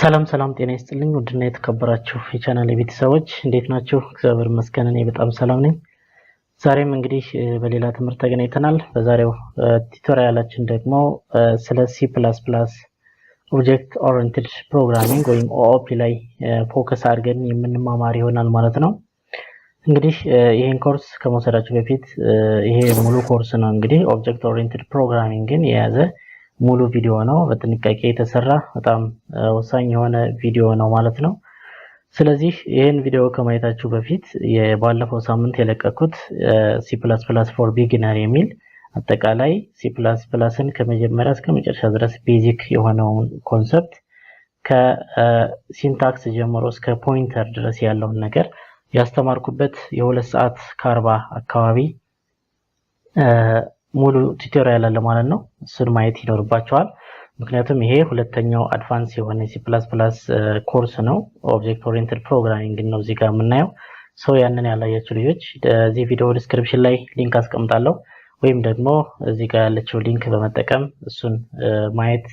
ሰላም ሰላም ጤና ይስጥልኝ ውድና የተከበራችሁ የቻናሌ ቤተሰቦች እንዴት ናችሁ? እግዚአብሔር ይመስገን እኔ በጣም ሰላም ነኝ። ዛሬም እንግዲህ በሌላ ትምህርት ተገናኝተናል። በዛሬው ቱቶሪያላችን ደግሞ ስለ C++ ኦብጀክት ኦሪየንትድ ፕሮግራሚንግ ወይም OOP ላይ ፎከስ አድርገን የምንማማር ይሆናል ማለት ነው። እንግዲህ ይሄን ኮርስ ከመውሰዳችሁ በፊት ይሄ ሙሉ ኮርስ ነው እንግዲህ ኦብጀክት ኦሪየንትድ ፕሮግራሚንግን የያዘ ሙሉ ቪዲዮ ነው። በጥንቃቄ የተሰራ በጣም ወሳኝ የሆነ ቪዲዮ ነው ማለት ነው። ስለዚህ ይሄን ቪዲዮ ከማየታችሁ በፊት የባለፈው ሳምንት የለቀኩት C++ for beginner የሚል አጠቃላይ C++ን ከመጀመሪያ እስከ መጨረሻ ድረስ ቤዚክ የሆነውን ኮንሰፕት ከሲንታክስ ጀምሮ እስከ ፖይንተር ድረስ ያለውን ነገር ያስተማርኩበት የ2 ሰዓት ከ40 አካባቢ ሙሉ ቱቶሪያል አለ ማለት ነው። እሱን ማየት ይኖርባችኋል። ምክንያቱም ይሄ ሁለተኛው አድቫንስ የሆነ C++ ኮርስ ነው። ኦብጀክት ኦሪየንትድ ፕሮግራሚንግ ነው እዚህ ጋር የምናየው። ያንን ያላያችሁ ልጆች እዚህ ቪዲዮ ዲስክሪፕሽን ላይ ሊንክ አስቀምጣለሁ ወይም ደግሞ እዚህ ጋር ያለችው ሊንክ በመጠቀም እሱን ማየት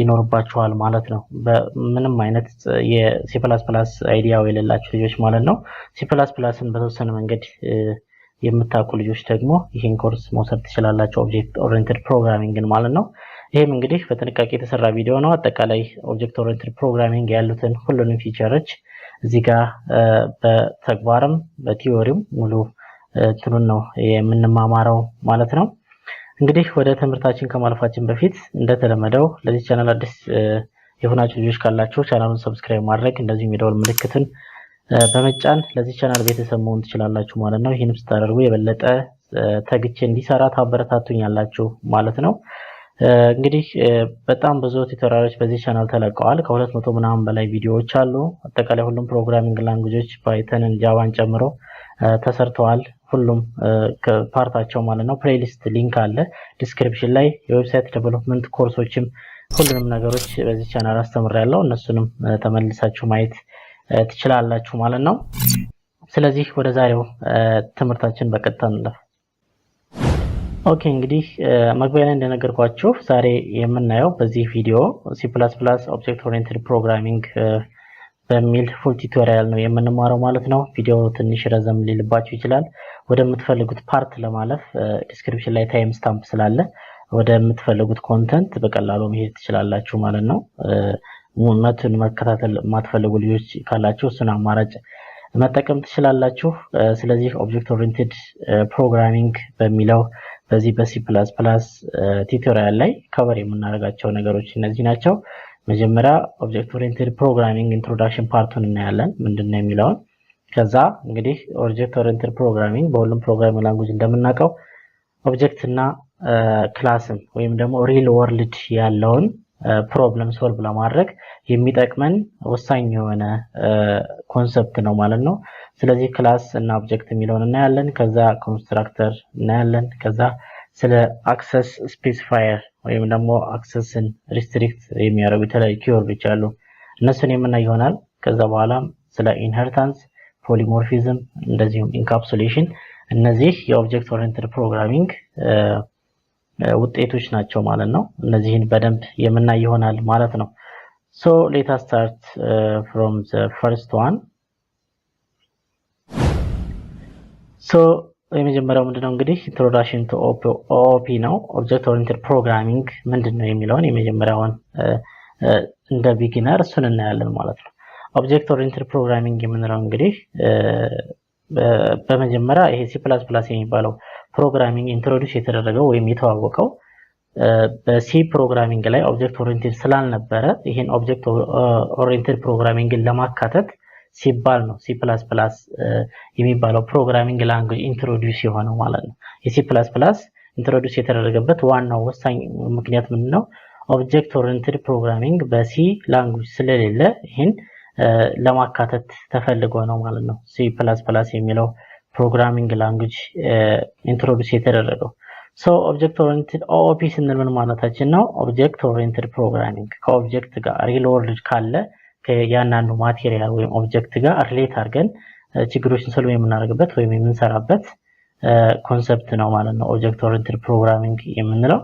ይኖርባችኋል ማለት ነው። በምንም አይነት የC++ አይዲያው የሌላችሁ ልጆች ማለት ነው C++ን በተወሰነ መንገድ የምታውቁ ልጆች ደግሞ ይሄን ኮርስ መውሰድ ትችላላችሁ ኦብጀክት ኦሪየንትድ ፕሮግራሚንግን ማለት ነው። ይሄም እንግዲህ በጥንቃቄ የተሰራ ቪዲዮ ነው። አጠቃላይ ኦብጀክት ኦሪየንትድ ፕሮግራሚንግ ያሉትን ሁሉንም ፊቸሮች እዚህ ጋር በተግባርም በቲዮሪም ሙሉ እንትኑን ነው የምንማማረው ማለት ነው። እንግዲህ ወደ ትምህርታችን ከማለፋችን በፊት እንደተለመደው ለዚህ ቻናል አዲስ የሆናችሁ ልጆች ካላችሁ ቻናሉን ሰብስክራይብ ማድረግ እንደዚሁም የደወል ምልክቱን በመጫን ለዚህ ቻናል ቤተሰብ መሆን ትችላላችሁ ማለት ነው። ይሄን ስታደርጉ የበለጠ ተግቼ እንዲሰራ ታበረታቱኛላችሁ ማለት ነው። እንግዲህ በጣም ብዙ ቱቶሪያሎች በዚህ ቻናል ተለቀዋል። ከ200 ምናምን በላይ ቪዲዮዎች አሉ። አጠቃላይ ሁሉም ፕሮግራሚንግ ላንጉጆች ፓይተንን፣ ጃቫን ጨምሮ ተሰርተዋል። ሁሉም ፓርታቸው ማለት ነው። ፕሌሊስት ሊንክ አለ ዲስክሪፕሽን ላይ። የዌብሳይት ዴቨሎፕመንት ኮርሶችም ሁሉንም ነገሮች በዚህ ቻናል አስተምሬያለሁ። እነሱንም ተመልሳችሁ ማየት ትችላላችሁ ማለት ነው። ስለዚህ ወደ ዛሬው ትምህርታችን በቀጥታ እንለፍ። ኦኬ እንግዲህ መግቢያ ላይ እንደነገርኳችሁ ዛሬ የምናየው በዚህ ቪዲዮ C++ ኦብጀክት ኦሪየንትድ ፕሮግራሚንግ በሚል ፉል ቱቶሪያል ነው የምንማረው ማለት ነው። ቪዲዮ ትንሽ ረዘም ሊልባችሁ ይችላል። ወደምትፈልጉት ፓርት ለማለፍ ዲስክሪፕሽን ላይ ታይም ስታምፕ ስላለ ወደምትፈልጉት ኮንተንት በቀላሉ መሄድ ትችላላችሁ ማለት ነው። ሙመቱን መከታተል የማትፈልጉ ልጆች ካላችሁ እሱን አማራጭ መጠቀም ትችላላችሁ። ስለዚህ ኦብጀክት ኦሪየንትድ ፕሮግራሚንግ በሚለው በዚህ በC++ ቱቶሪያል ላይ ከቨር የምናደርጋቸው ነገሮች እነዚህ ናቸው። መጀመሪያ ኦብጀክት ኦሪየንትድ ፕሮግራሚንግ ኢንትሮዳክሽን ፓርቱን እናያለን ምንድነው የሚለውን። ከዛ እንግዲህ ኦብጀክት ኦሪየንትድ ፕሮግራሚንግ በሁሉም ፕሮግራሚንግ ላንጉጅ እንደምናውቀው ኦብጀክት እና ክላስን ወይም ደግሞ ሪል ወርልድ ያለውን ፕሮብለም ሶልቭ ለማድረግ የሚጠቅመን ወሳኝ የሆነ ኮንሰፕት ነው ማለት ነው። ስለዚህ ክላስ እና ኦብጀክት የሚለውን እናያለን። ከዛ ኮንስትራክተር እናያለን። ከዛ ስለ አክሰስ ስፔሲፋየር ወይም ደግሞ አክሰስን ሪስትሪክት የሚያደርጉ የተለያዩ ኪወርዶች አሉ። እነሱን የምናይ ይሆናል። ከዛ በኋላ ስለ ኢንሄሪታንስ፣ ፖሊሞርፊዝም እንደዚሁም ኢንካፕሱሌሽን እነዚህ የኦብጀክት ኦሪየንትድ ፕሮግራሚንግ ውጤቶች ናቸው ማለት ነው። እነዚህን በደንብ የምናይ ይሆናል ማለት ነው። let us start from the first one. የመጀመሪያው ምንድነው እንግዲህ introduction to OOP ነው። ኦብጀክት ኦሪየንትድ ፕሮግራሚንግ ምንድነው የሚለውን የመጀመሪያውን እንደ ቢጊነር እሱን እናያለን ማለት ነው። ኦብጀክት ኦሪየንትድ ፕሮግራሚንግ የምንለው እንግዲህ በመጀመሪያ ይሄ C++ የሚባለው ፕሮግራሚንግ ኢንትሮዲዩስ የተደረገው ወይም የተዋወቀው በሲ ፕሮግራሚንግ ላይ ኦብጀክት ኦሪየንትድ ስላልነበረ ይሄን ኦብጀክት ኦሪየንትድ ፕሮግራሚንግን ለማካተት ሲባል ነው C++ የሚባለው ፕሮግራሚንግ ላንጉጅ ኢንትሮዲዩስ የሆነው ማለት ነው። የC++ ኢንትሮዲዩስ የተደረገበት ዋናው ወሳኝ ምክንያት ምንድነው? ኦብጀክት ኦሪየንትድ ፕሮግራሚንግ በሲ ላንጉጅ ስለሌለ ይሄን ለማካተት ተፈልጎ ነው ማለት ነው C++ የሚለው ፕሮግራሚንግ ላንጉጅ ኢንትሮዲዩስ የተደረገው። ኦብጀክት ኦሪየንትድ OOP ስንል ምን ማለታችን ነው? ኦብጀክት ኦሪየንትድ ፕሮግራሚንግ ከኦብጀክት ጋር ሪል ወርልድ ካለ ከያንዳንዱ ማቴሪያል ወይም ኦብጀክት ጋር ሪሌት አድርገን ችግሮችን ሶልቭ የምናደርግበት ወይም የምንሰራበት ኮንሰፕት ነው ማለት ነው ኦብጀክት ኦሪየንትድ ፕሮግራሚንግ የምንለው።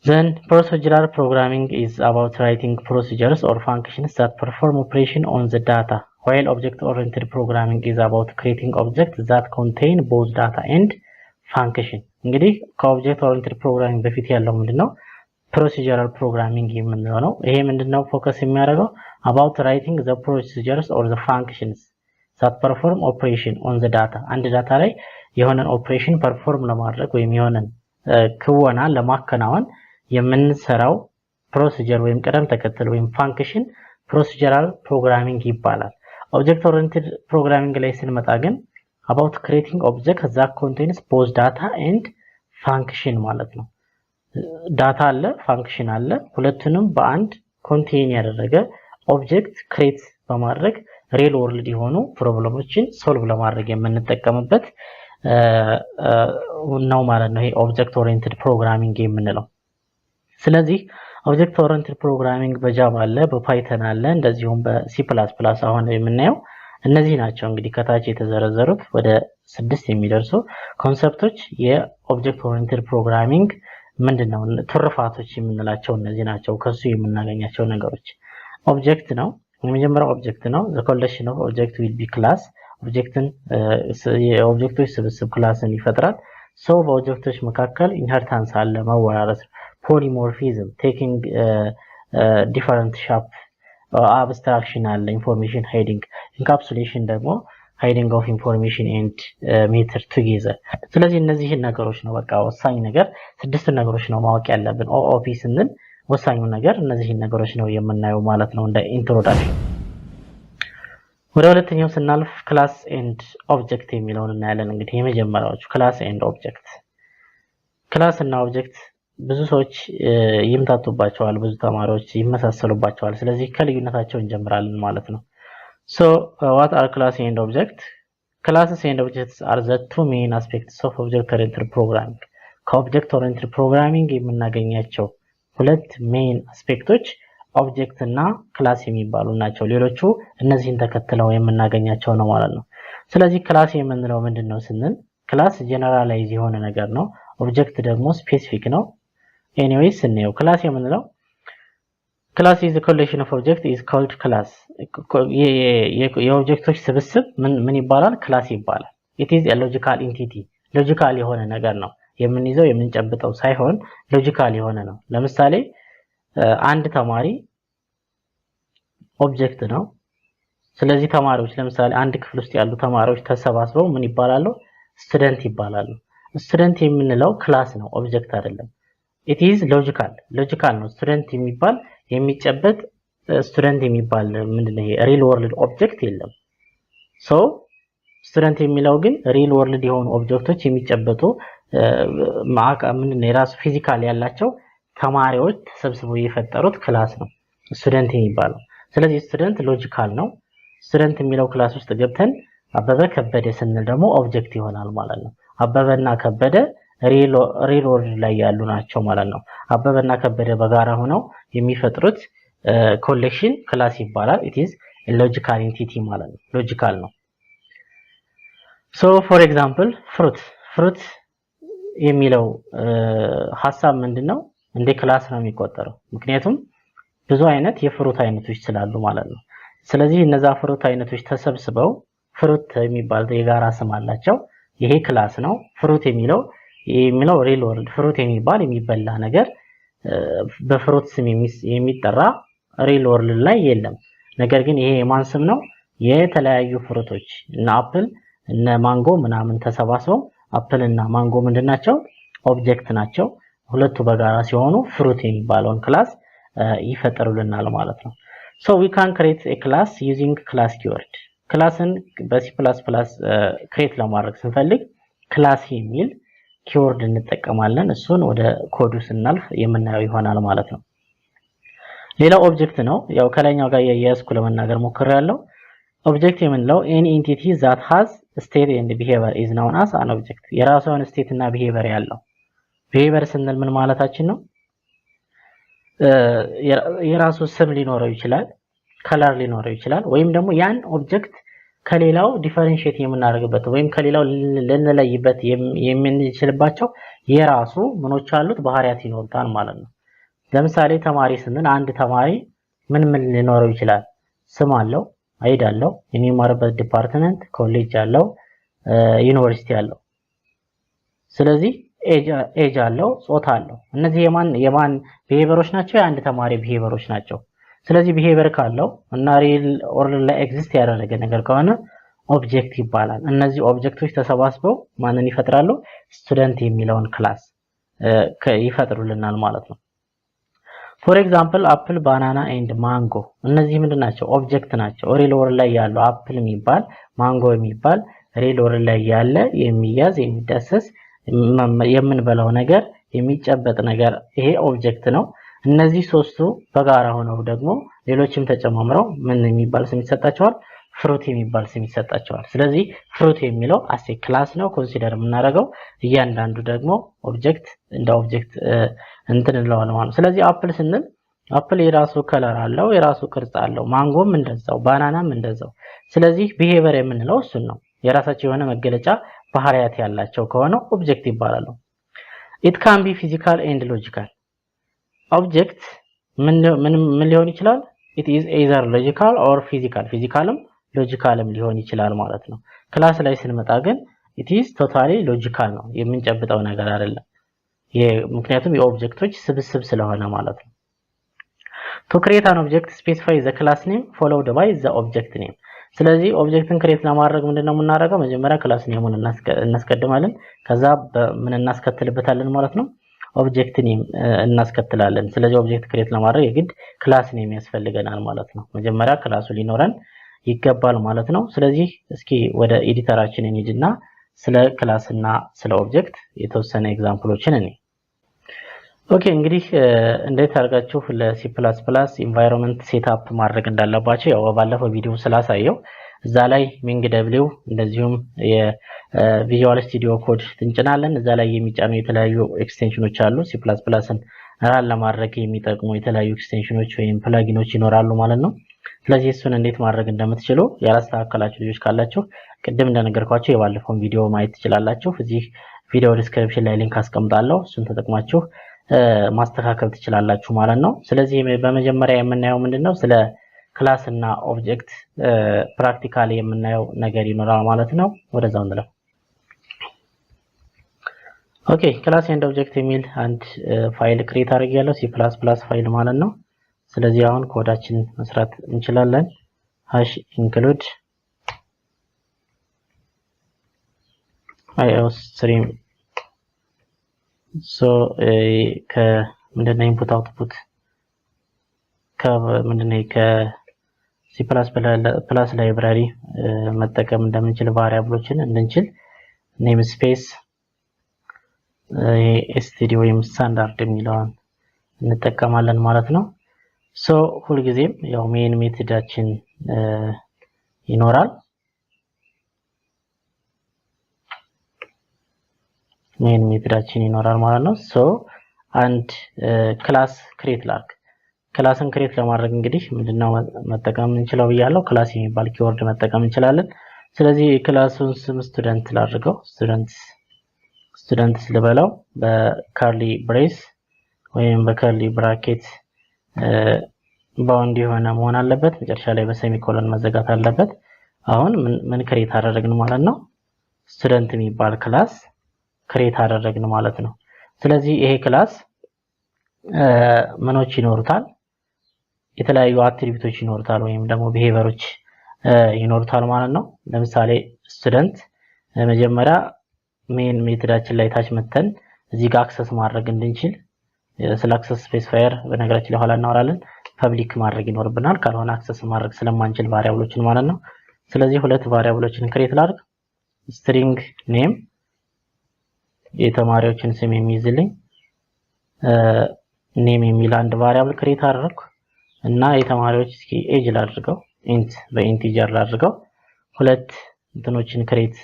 Then procedural programming is about writing procedures or functions that perform operation on the data, while object-oriented programming is about creating objects that contain both data and function. እንግዲህ ከኦብጀክት ኦሪየንትድ ፕሮግራሚንግ በፊት ያለው ምንድነው ፕሮሲጀራል ፕሮግራሚንግ የምንለው ነው። ይሄ ምንድነው ፎከስ የሚያደርገው about writing the procedures or the functions that perform operation on the data። አንድ ዳታ ላይ የሆነን ኦፕሬሽን ፐርፎርም ለማድረግ ወይም የሆነን ክወና ለማከናወን የምንሰራው ፕሮሲጀር ወይም ቀደም ተከተል ወይም ፋንክሽን ፕሮሲጀራል ፕሮግራሚንግ ይባላል። ኦብጀክት ኦሪየንትድ ፕሮግራሚንግ ላይ ስንመጣ ግን about creating objects that contains both data and function ማለት ነው። ዳታ አለ ፋንክሽን አለ ሁለቱንም በአንድ ኮንቴን ያደረገ ኦብጀክት ክሬት በማድረግ ሪል ወርልድ የሆኑ ፕሮብሌሞችን ሶልቭ ለማድረግ የምንጠቀምበት ነው ማለት ነው። ይሄ ኦብጀክት ኦሪየንትድ ፕሮግራሚንግ የምንለው። ስለዚህ ኦብጀክት ኦሪየንትድ ፕሮግራሚንግ በጃቫ አለ በፓይተን አለ እንደዚሁም በሲ++ አሁን የምናየው እነዚህ ናቸው። እንግዲህ ከታች የተዘረዘሩት ወደ 6 የሚደርሱ ኮንሰፕቶች የኦብጀክት ኦሪየንትድ ፕሮግራሚንግ ምንድነው ትርፋቶች የምንላቸው እነዚህ ናቸው። ከሱ የምናገኛቸው ነገሮች ኦብጀክት ነው። የመጀመሪያው ኦብጀክት ነው። the collection of object will be class ኦብጀክትን የኦብጀክቶች ስብስብ ክላስን ይፈጥራል። ሶ በኦብጀክቶች መካከል ኢንሄሪታንስ አለ መወራረስ፣ ፖሊሞርፊዝም taking different shape፣ አብስትራክሽን አለ፣ ኢንፎርሜሽን ሃይዲንግ፣ ኢንካፕሱሌሽን ደግሞ ሃይዲንግ ኦፍ ኢንፎርሜሽን ኤንድ ሜተድ ቱጌዘር። ስለዚህ እነዚህ ነገሮች ነው በቃ ወሳኝ ነገር 6 ነገሮች ነው ማወቅ ያለብን። ኦኦፒ ስንል ወሳኙ ነገር እነዚህ ነገሮች ነው የምናየው ማለት ነው እንደ ኢንትሮዳክሽን። ወደ ሁለተኛው ስናልፍ ክላስ ኤንድ ኦብጀክት የሚለውን እናያለን። እንግዲህ የመጀመሪያዎቹ ክላስ ኤንድ ኦብጀክት። ክላስ እና ኦብጀክት ብዙ ሰዎች ይምታቱባቸዋል፣ ብዙ ተማሪዎች ይመሳሰሉባቸዋል። ስለዚህ ከልዩነታቸው እንጀምራለን ማለት ነው። So what are class and object? Classes and objects are the two main aspects of object oriented programming. ከኦብጀክት ኦሪየንትድ ፕሮግራሚንግ የምናገኛቸው ሁለት ሜን አስፔክቶች ኦብጀክት እና ክላስ የሚባሉ ናቸው። ሌሎቹ እነዚህን ተከትለው የምናገኛቸው ነው ማለት ነው። ስለዚህ ክላስ የምንለው ምንድነው ስንል ክላስ ጀነራላይዝ የሆነ ነገር ነው። ኦብጀክት ደግሞ ስፔሲፊክ ነው። ኤኒዌይስ እንየው። ክላስ የምንለው class is a collection of objects is called class። የኦብጀክቶች ስብስብ ምን ይባላል? ክላስ ይባላል። it is a logical entity ሎጂካል የሆነ ነገር ነው። የምንይዘው የምንጨብጠው ሳይሆን ሎጂካል የሆነ ነው። ለምሳሌ አንድ ተማሪ ኦብጀክት ነው። ስለዚህ ተማሪዎች ለምሳሌ አንድ ክፍል ውስጥ ያሉ ተማሪዎች ተሰባስበው ምን ይባላሉ? ስቱደንት ይባላሉ። ስቱደንት የምንለው ክላስ ነው፣ ኦብጀክት አይደለም። it is logical ነው። ስቱደንት የሚባል የሚጨበጥ ስቱደንት የሚባል ምንድነው ይሄ ሪል ወርልድ ኦብጀክት የለም። ሶ ስቱደንት የሚለው ግን ሪል ወርልድ የሆኑ ኦብጀክቶች የሚጨበጡ ምንድነው የራሱ ፊዚካል ያላቸው ተማሪዎች ተሰብስበው የፈጠሩት ክላስ ነው ስቱደንት የሚባለው። ስለዚህ ስቱደንት ሎጂካል ነው። ስቱደንት የሚለው ክላስ ውስጥ ገብተን አበበ ከበደ ስንል ደግሞ ኦብጀክት ይሆናል ማለት ነው። አበበና ከበደ ሪል ወርልድ ላይ ያሉ ናቸው ማለት ነው። አበበና ከበደ በጋራ ሆነው የሚፈጥሩት ኮሌክሽን ክላስ ይባላል። it is a logical entity ማለት ነው። ሎጂካል ነው። so for example fruit የሚለው ሐሳብ ምንድነው? እንደ ክላስ ነው የሚቆጠረው። ምክንያቱም ብዙ አይነት የፍሩት አይነቶች ስላሉ ማለት ነው። ስለዚህ እነዛ ፍሩት አይነቶች ተሰብስበው ፍሩት የሚባል የጋራ ስም አላቸው። ይሄ ክላስ ነው። ፍሩት የሚለው ሪል ወርልድ ፍሩት የሚባል የሚበላ ነገር በፍሩት ስም የሚጠራ ሪል ወርልድ ላይ የለም። ነገር ግን ይሄ የማን ስም ነው? የተለያዩ ፍሩቶች እና አፕል እና ማንጎ ምናምን ተሰባስበው አፕል እና ማንጎ ምንድናቸው? ኦብጀክት ናቸው። ሁለቱ በጋራ ሲሆኑ ፍሩት የሚባለውን ክላስ ይፈጠሩልናል ማለት ነው። so we can create a class using class keyword። ክላስን በሲ++ ክሬት ለማድረግ ስንፈልግ ክላስ የሚል ኪወርድ እንጠቀማለን። እሱን ወደ ኮዱ ስናልፍ የምናየው ይሆናል ማለት ነው። ሌላው ኦብጀክት ነው። ያው ከላይኛው ጋር ያያዝኩ ለመናገር ሞክሬያለሁ። ኦብጀክት የምንለው any entity that has state and behavior is known as an object። የራሱ የሆነ ስቴት እና ቢሄቪየር ያለው። ቢሄቪየር ስንል ምን ማለታችን ነው? የራሱ ስም ሊኖረው ይችላል፣ ከለር ሊኖረው ይችላል፣ ወይም ደግሞ ያን ኦብጀክት ከሌላው ዲፈረንሺየት የምናደርግበት ወይም ከሌላው ልንለይበት የምንችልባቸው የራሱ ምኖች አሉት ባህሪያት ይኖርታል ማለት ነው። ለምሳሌ ተማሪ ስንል አንድ ተማሪ ምን ሊኖረው ይችላል? ስም አለው፣ አይዲ አለው፣ የሚማርበት ዲፓርትመንት ኮሌጅ አለው፣ ዩኒቨርሲቲ አለው። ስለዚህ ኤጅ አለው፣ ጾታ አለው። እነዚህ የማን ቢሄቨሮች ናቸው? የአንድ ተማሪ ቢሄቨሮች ናቸው። ስለዚህ ቢሄቨር ካለው እና ሪል ኦርደር ላይ ኤግዚስት ያደረገ ነገር ከሆነ ኦብጀክት ይባላል። እነዚህ ኦብጀክቶች ተሰባስበው ማንን ይፈጥራሉ? ስቱደንት የሚለውን ክላስ ይፈጥሩልናል ማለት ነው። ፎር ኤግዛምፕል አፕል፣ ባናና ኤንድ ማንጎ እነዚህ ምንድን ናቸው? ኦብጀክት ናቸው። ሪል ወርልድ ላይ ያለው አፕል የሚባል ማንጎ የሚባል ሪል ወርልድ ላይ ያለ የሚያዝ የሚዳሰስ የምንበላው ነገር የሚጨበጥ ነገር ይሄ ኦብጀክት ነው። እነዚህ ሶስቱ በጋራ ሆነው ደግሞ ሌሎችም ተጨማምረው ምን የሚባል ስም ይሰጣቸዋል? ፍሩት የሚባል ስም ይሰጣቸዋል። ስለዚህ ፍሩት የሚለው አሴ ክላስ ነው ኮንሲደር የምናደርገው። እያንዳንዱ ደግሞ ኦብጀክት እንደ ኦብጀክት እንትን እንለዋለን ማለት ነው። ስለዚህ አፕል ስንል አፕል የራሱ ከለር አለው፣ የራሱ ቅርጽ አለው። ማንጎም እንደዛው፣ ባናናም እንደዛው። ስለዚህ ቢሄቨር የምንለው እሱን ነው። የራሳቸው የሆነ መገለጫ ባህሪያት ያላቸው ከሆነ ኦብጀክት ይባላሉ። ኢት ካን ቢ ፊዚካል ኤንድ ሎጂካል ኦብጀክት ምን ሊሆን ይችላል? ኢት ኢዝ ኤዘር ሎጂካል ኦር ፊዚካል፣ ፊዚካልም ሎጂካልም ሊሆን ይችላል ማለት ነው። ክላስ ላይ ስንመጣ ግን ኢት ኢዝ ቶታሊ ሎጂካል ነው፣ የምንጨብጠው ነገር አይደለም። ምክንያቱም የኦብጀክቶች ስብስብ ስለሆነ ማለት ነው። ቱ ክሬት አን ኦብጀክት ስፔሲፋይ ዘ ክላስ ኔም ፎሎውድ ባይ ዘ ኦብጀክት ኔም። ስለዚህ ኦብጀክትን ክሬት ለማድረግ ምንድነው የምናደርገው? መጀመሪያ ክላስ ኔሙን እናስቀድማለን፣ ከዛ ምን እናስከትልበታለን ማለት ነው? ኦብጀክት ኔም እናስከትላለን። ስለዚህ ኦብጀክት ክሬት ለማድረግ የግድ ክላስ ኔም ያስፈልገናል ማለት ነው። መጀመሪያ ክላሱ ሊኖረን ይገባል ማለት ነው። ስለዚህ እስኪ ወደ ኤዲተራችን እንሂድና ስለ ክላስ እና ስለ ኦብጀክት የተወሰነ ኤግዛምፕሎችን እኔ ኦኬ እንግዲህ እንዴት አድርጋችሁ ለሲ++ ኢንቫይሮንመንት ሴትአፕ ማድረግ እንዳለባችሁ ያው ባለፈው ቪዲዮ ስላሳየው እዛ ላይ ሚንግ ደብሊው እንደዚሁም የቪዥዋል ስቱዲዮ ኮድ ትንጭናለን። እዛ ላይ የሚጫኑ የተለያዩ ኤክስቴንሽኖች አሉ። ሲ++ን ራን ለማድረግ የሚጠቅሙ የተለያዩ ኤክስቴንሽኖች ወይም ፕለጊኖች ይኖራሉ ማለት ነው። ስለዚህ እሱን እንዴት ማድረግ እንደምትችሉ ያላስተካከላችሁ ልጆች ካላችሁ ቅድም እንደነገርኳችሁ የባለፈውን ቪዲዮ ማየት ትችላላችሁ። እዚህ ቪዲዮ ዲስክሪፕሽን ላይ ሊንክ አስቀምጣለሁ። እሱን ተጠቅማችሁ ማስተካከል ትችላላችሁ ማለት ነው። ስለዚህ በመጀመሪያ የምናየው ምንድነው ስለ ክላስ እና ኦብጀክት ፕራክቲካሊ የምናየው ነገር ይኖራል ማለት ነው። ወደዛው እንለፍ። ኦኬ ክላስ ኤንድ ኦብጀክት የሚል አንድ ፋይል ክሬት አድርጌያለሁ፣ ሲ++ ፋይል ማለት ነው። ስለዚህ አሁን ኮዳችን መስራት እንችላለን። #include iostream ከምንድነው ኢንፑት አውትፑት ከምንድነው ከሲ++ ላይብራሪ መጠቀም እንደምንችል ቫሪያብሎችን እንድንችል ኔም ስፔስ ኤስቲዲ ወይም ስታንዳርድ የሚለውን እንጠቀማለን ማለት ነው። ሁልጊዜም ያው ሜን ሜትዳችን ይኖራል። ሜን ሜትዳችን ይኖራል ማለት ነው። አንድ ክላስ ክሬት ላድርግ። ክላስን ክሬት ለማድረግ እንግዲህ ምንድነው መጠቀም እንችላለን ብያለሁ። ክላስ የሚባል ኪወርድ መጠቀም እንችላለን። ስለዚህ የክላሱን ስም ስቱደንት ላድርገው። ስቱደንትስ ልበለው በካርሊ ብሬስ ወይም በካርሊ ብራኬት ባውንድ የሆነ መሆን አለበት። መጨረሻ ላይ በሴሚኮሎን መዘጋት አለበት። አሁን ምን ክሬት አደረግን ማለት ነው? ስቱደንት የሚባል ክላስ ክሬት አደረግን ማለት ነው። ስለዚህ ይሄ ክላስ ምኖች ይኖሩታል? የተለያዩ አትሪቢዩቶች ይኖሩታል ወይም ደግሞ ቢሄቨሮች ይኖሩታል ማለት ነው። ለምሳሌ ስቱደንት መጀመሪያ ሜን ሜትዳችን ላይ ታች መተን እዚህ ጋር አክሰስ ማድረግ እንድንችል ስለ አክሰስ ስፔሲፋየር በነገራችን ላይ ኋላ እናወራለን። ፐብሊክ ማድረግ ይኖርብናል፣ ካልሆነ አክሰስ ማድረግ ስለማንችል ቫሪያብሎችን ማለት ነው። ስለዚህ ሁለት ቫሪያብሎችን ክሬት ላድርግ። ስትሪንግ ኔም የተማሪዎችን ስም የሚይዝልኝ ኔም የሚል አንድ ቫሪያብል ክሬት አደረኩ እና የተማሪዎች እስኪ ኤጅ ላድርገው፣ ኢንት በኢንቲጀር ላድርገው። ሁለት እንትኖችን ክሬት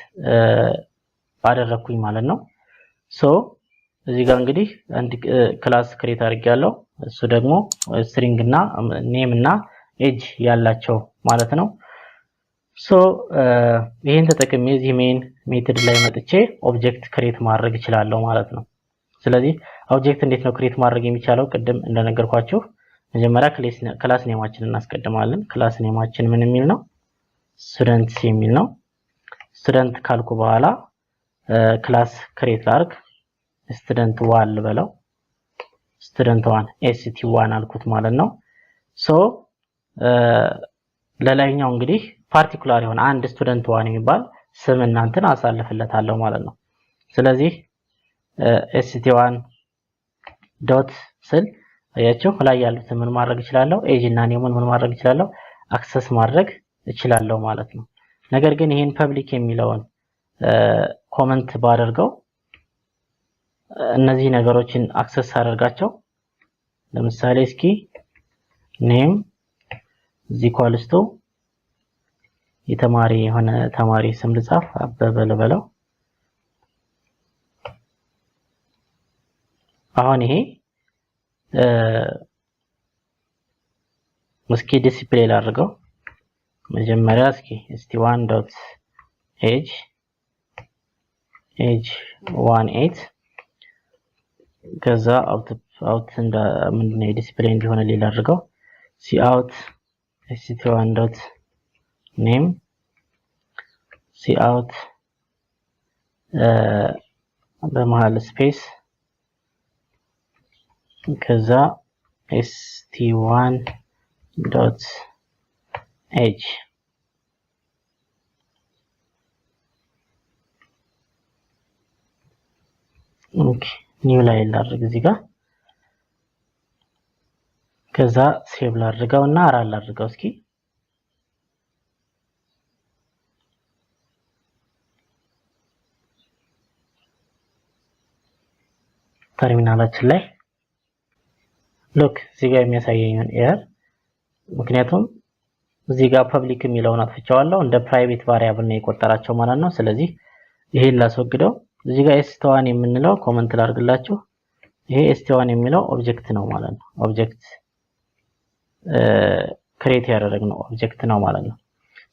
አደረኩኝ ማለት ነው። እዚህ ጋር እንግዲህ አንድ ክላስ ክሬት አድርጌያለሁ። እሱ ደግሞ ስትሪንግ እና ኔም እና ኤጅ ያላቸው ማለት ነው። ይሄን ተጠቅሜ እዚህ ሜን ሜትድ ላይ መጥቼ ኦብጀክት ክሬት ማድረግ እችላለሁ ማለት ነው። ስለዚህ ኦብጀክት እንዴት ነው ክሬት ማድረግ የሚቻለው? ቅድም እንደነገርኳችሁ መጀመሪያ ክላስ ኔማችንን እናስቀድማለን። ክላስ ኔማችን ምን የሚል ነው? ስቱደንትስ የሚል ነው። ስቱደንት ካልኩ በኋላ ክላስ ክሬት ላርግ ስቱደንት 1 ልበለው። ስቱደንት 1 st1 አልኩት ማለት ነው። ሶ ለላይኛው እንግዲህ ፓርቲኩላር የሆነ አንድ ስቱደንት 1 የሚባል ስም እናንተን አሳልፍለታለሁ ማለት ነው። ስለዚህ st1 ዶት ስል አያችሁ ላይ ያሉት ምን ማድረግ እችላለሁ? ኤጅ እና ኔሙን ምን ማድረግ እችላለሁ? አክሰስ ማድረግ እችላለሁ ማለት ነው። ነገር ግን ይሄን ፐብሊክ የሚለውን ኮመንት ባደርገው እነዚህ ነገሮችን አክሰስ አደርጋቸው ለምሳሌ እስኪ ኔም ዚኳልስቶ የተማሪ የሆነ ተማሪ ስም ልጻፍ አበበ ልበለው። አሁን ይሄ እስኪ ዲስፕሌይ ላድርገው መጀመሪያ እስኪ st1.age age18 ከዛ አውት እንደ ምንድነው ዲስፕሌይ እንዲሆን ላድርገው cout st1.name cout በመሃል ስፔስ ከዛ st1.h ኦኬ ኒው ላይ ላድርግ እዚህ ጋር ከዛ ሴቭ ላድርገውና ራን ላድርገው እስኪ ተርሚናላችን ላይ ሉክ እዚህ ጋር የሚያሳየኝን ኤረር ምክንያቱም እዚህ ጋር ፐብሊክ የሚለውን አጥፍቻለሁ እንደ ፕራይቬት ቫሪያብል ነው የቆጠራቸው ማለት ነው። ስለዚህ ይሄን ላስወግደው እዚህ ጋር st1 የምንለው ኮመንት ላድርግላችሁ ይሄ st1 የሚለው ኦብጀክት ነው ማለት ነው። ኦብጀክት ክሬት ያደረግነው ኦብጀክት ነው ማለት ነው።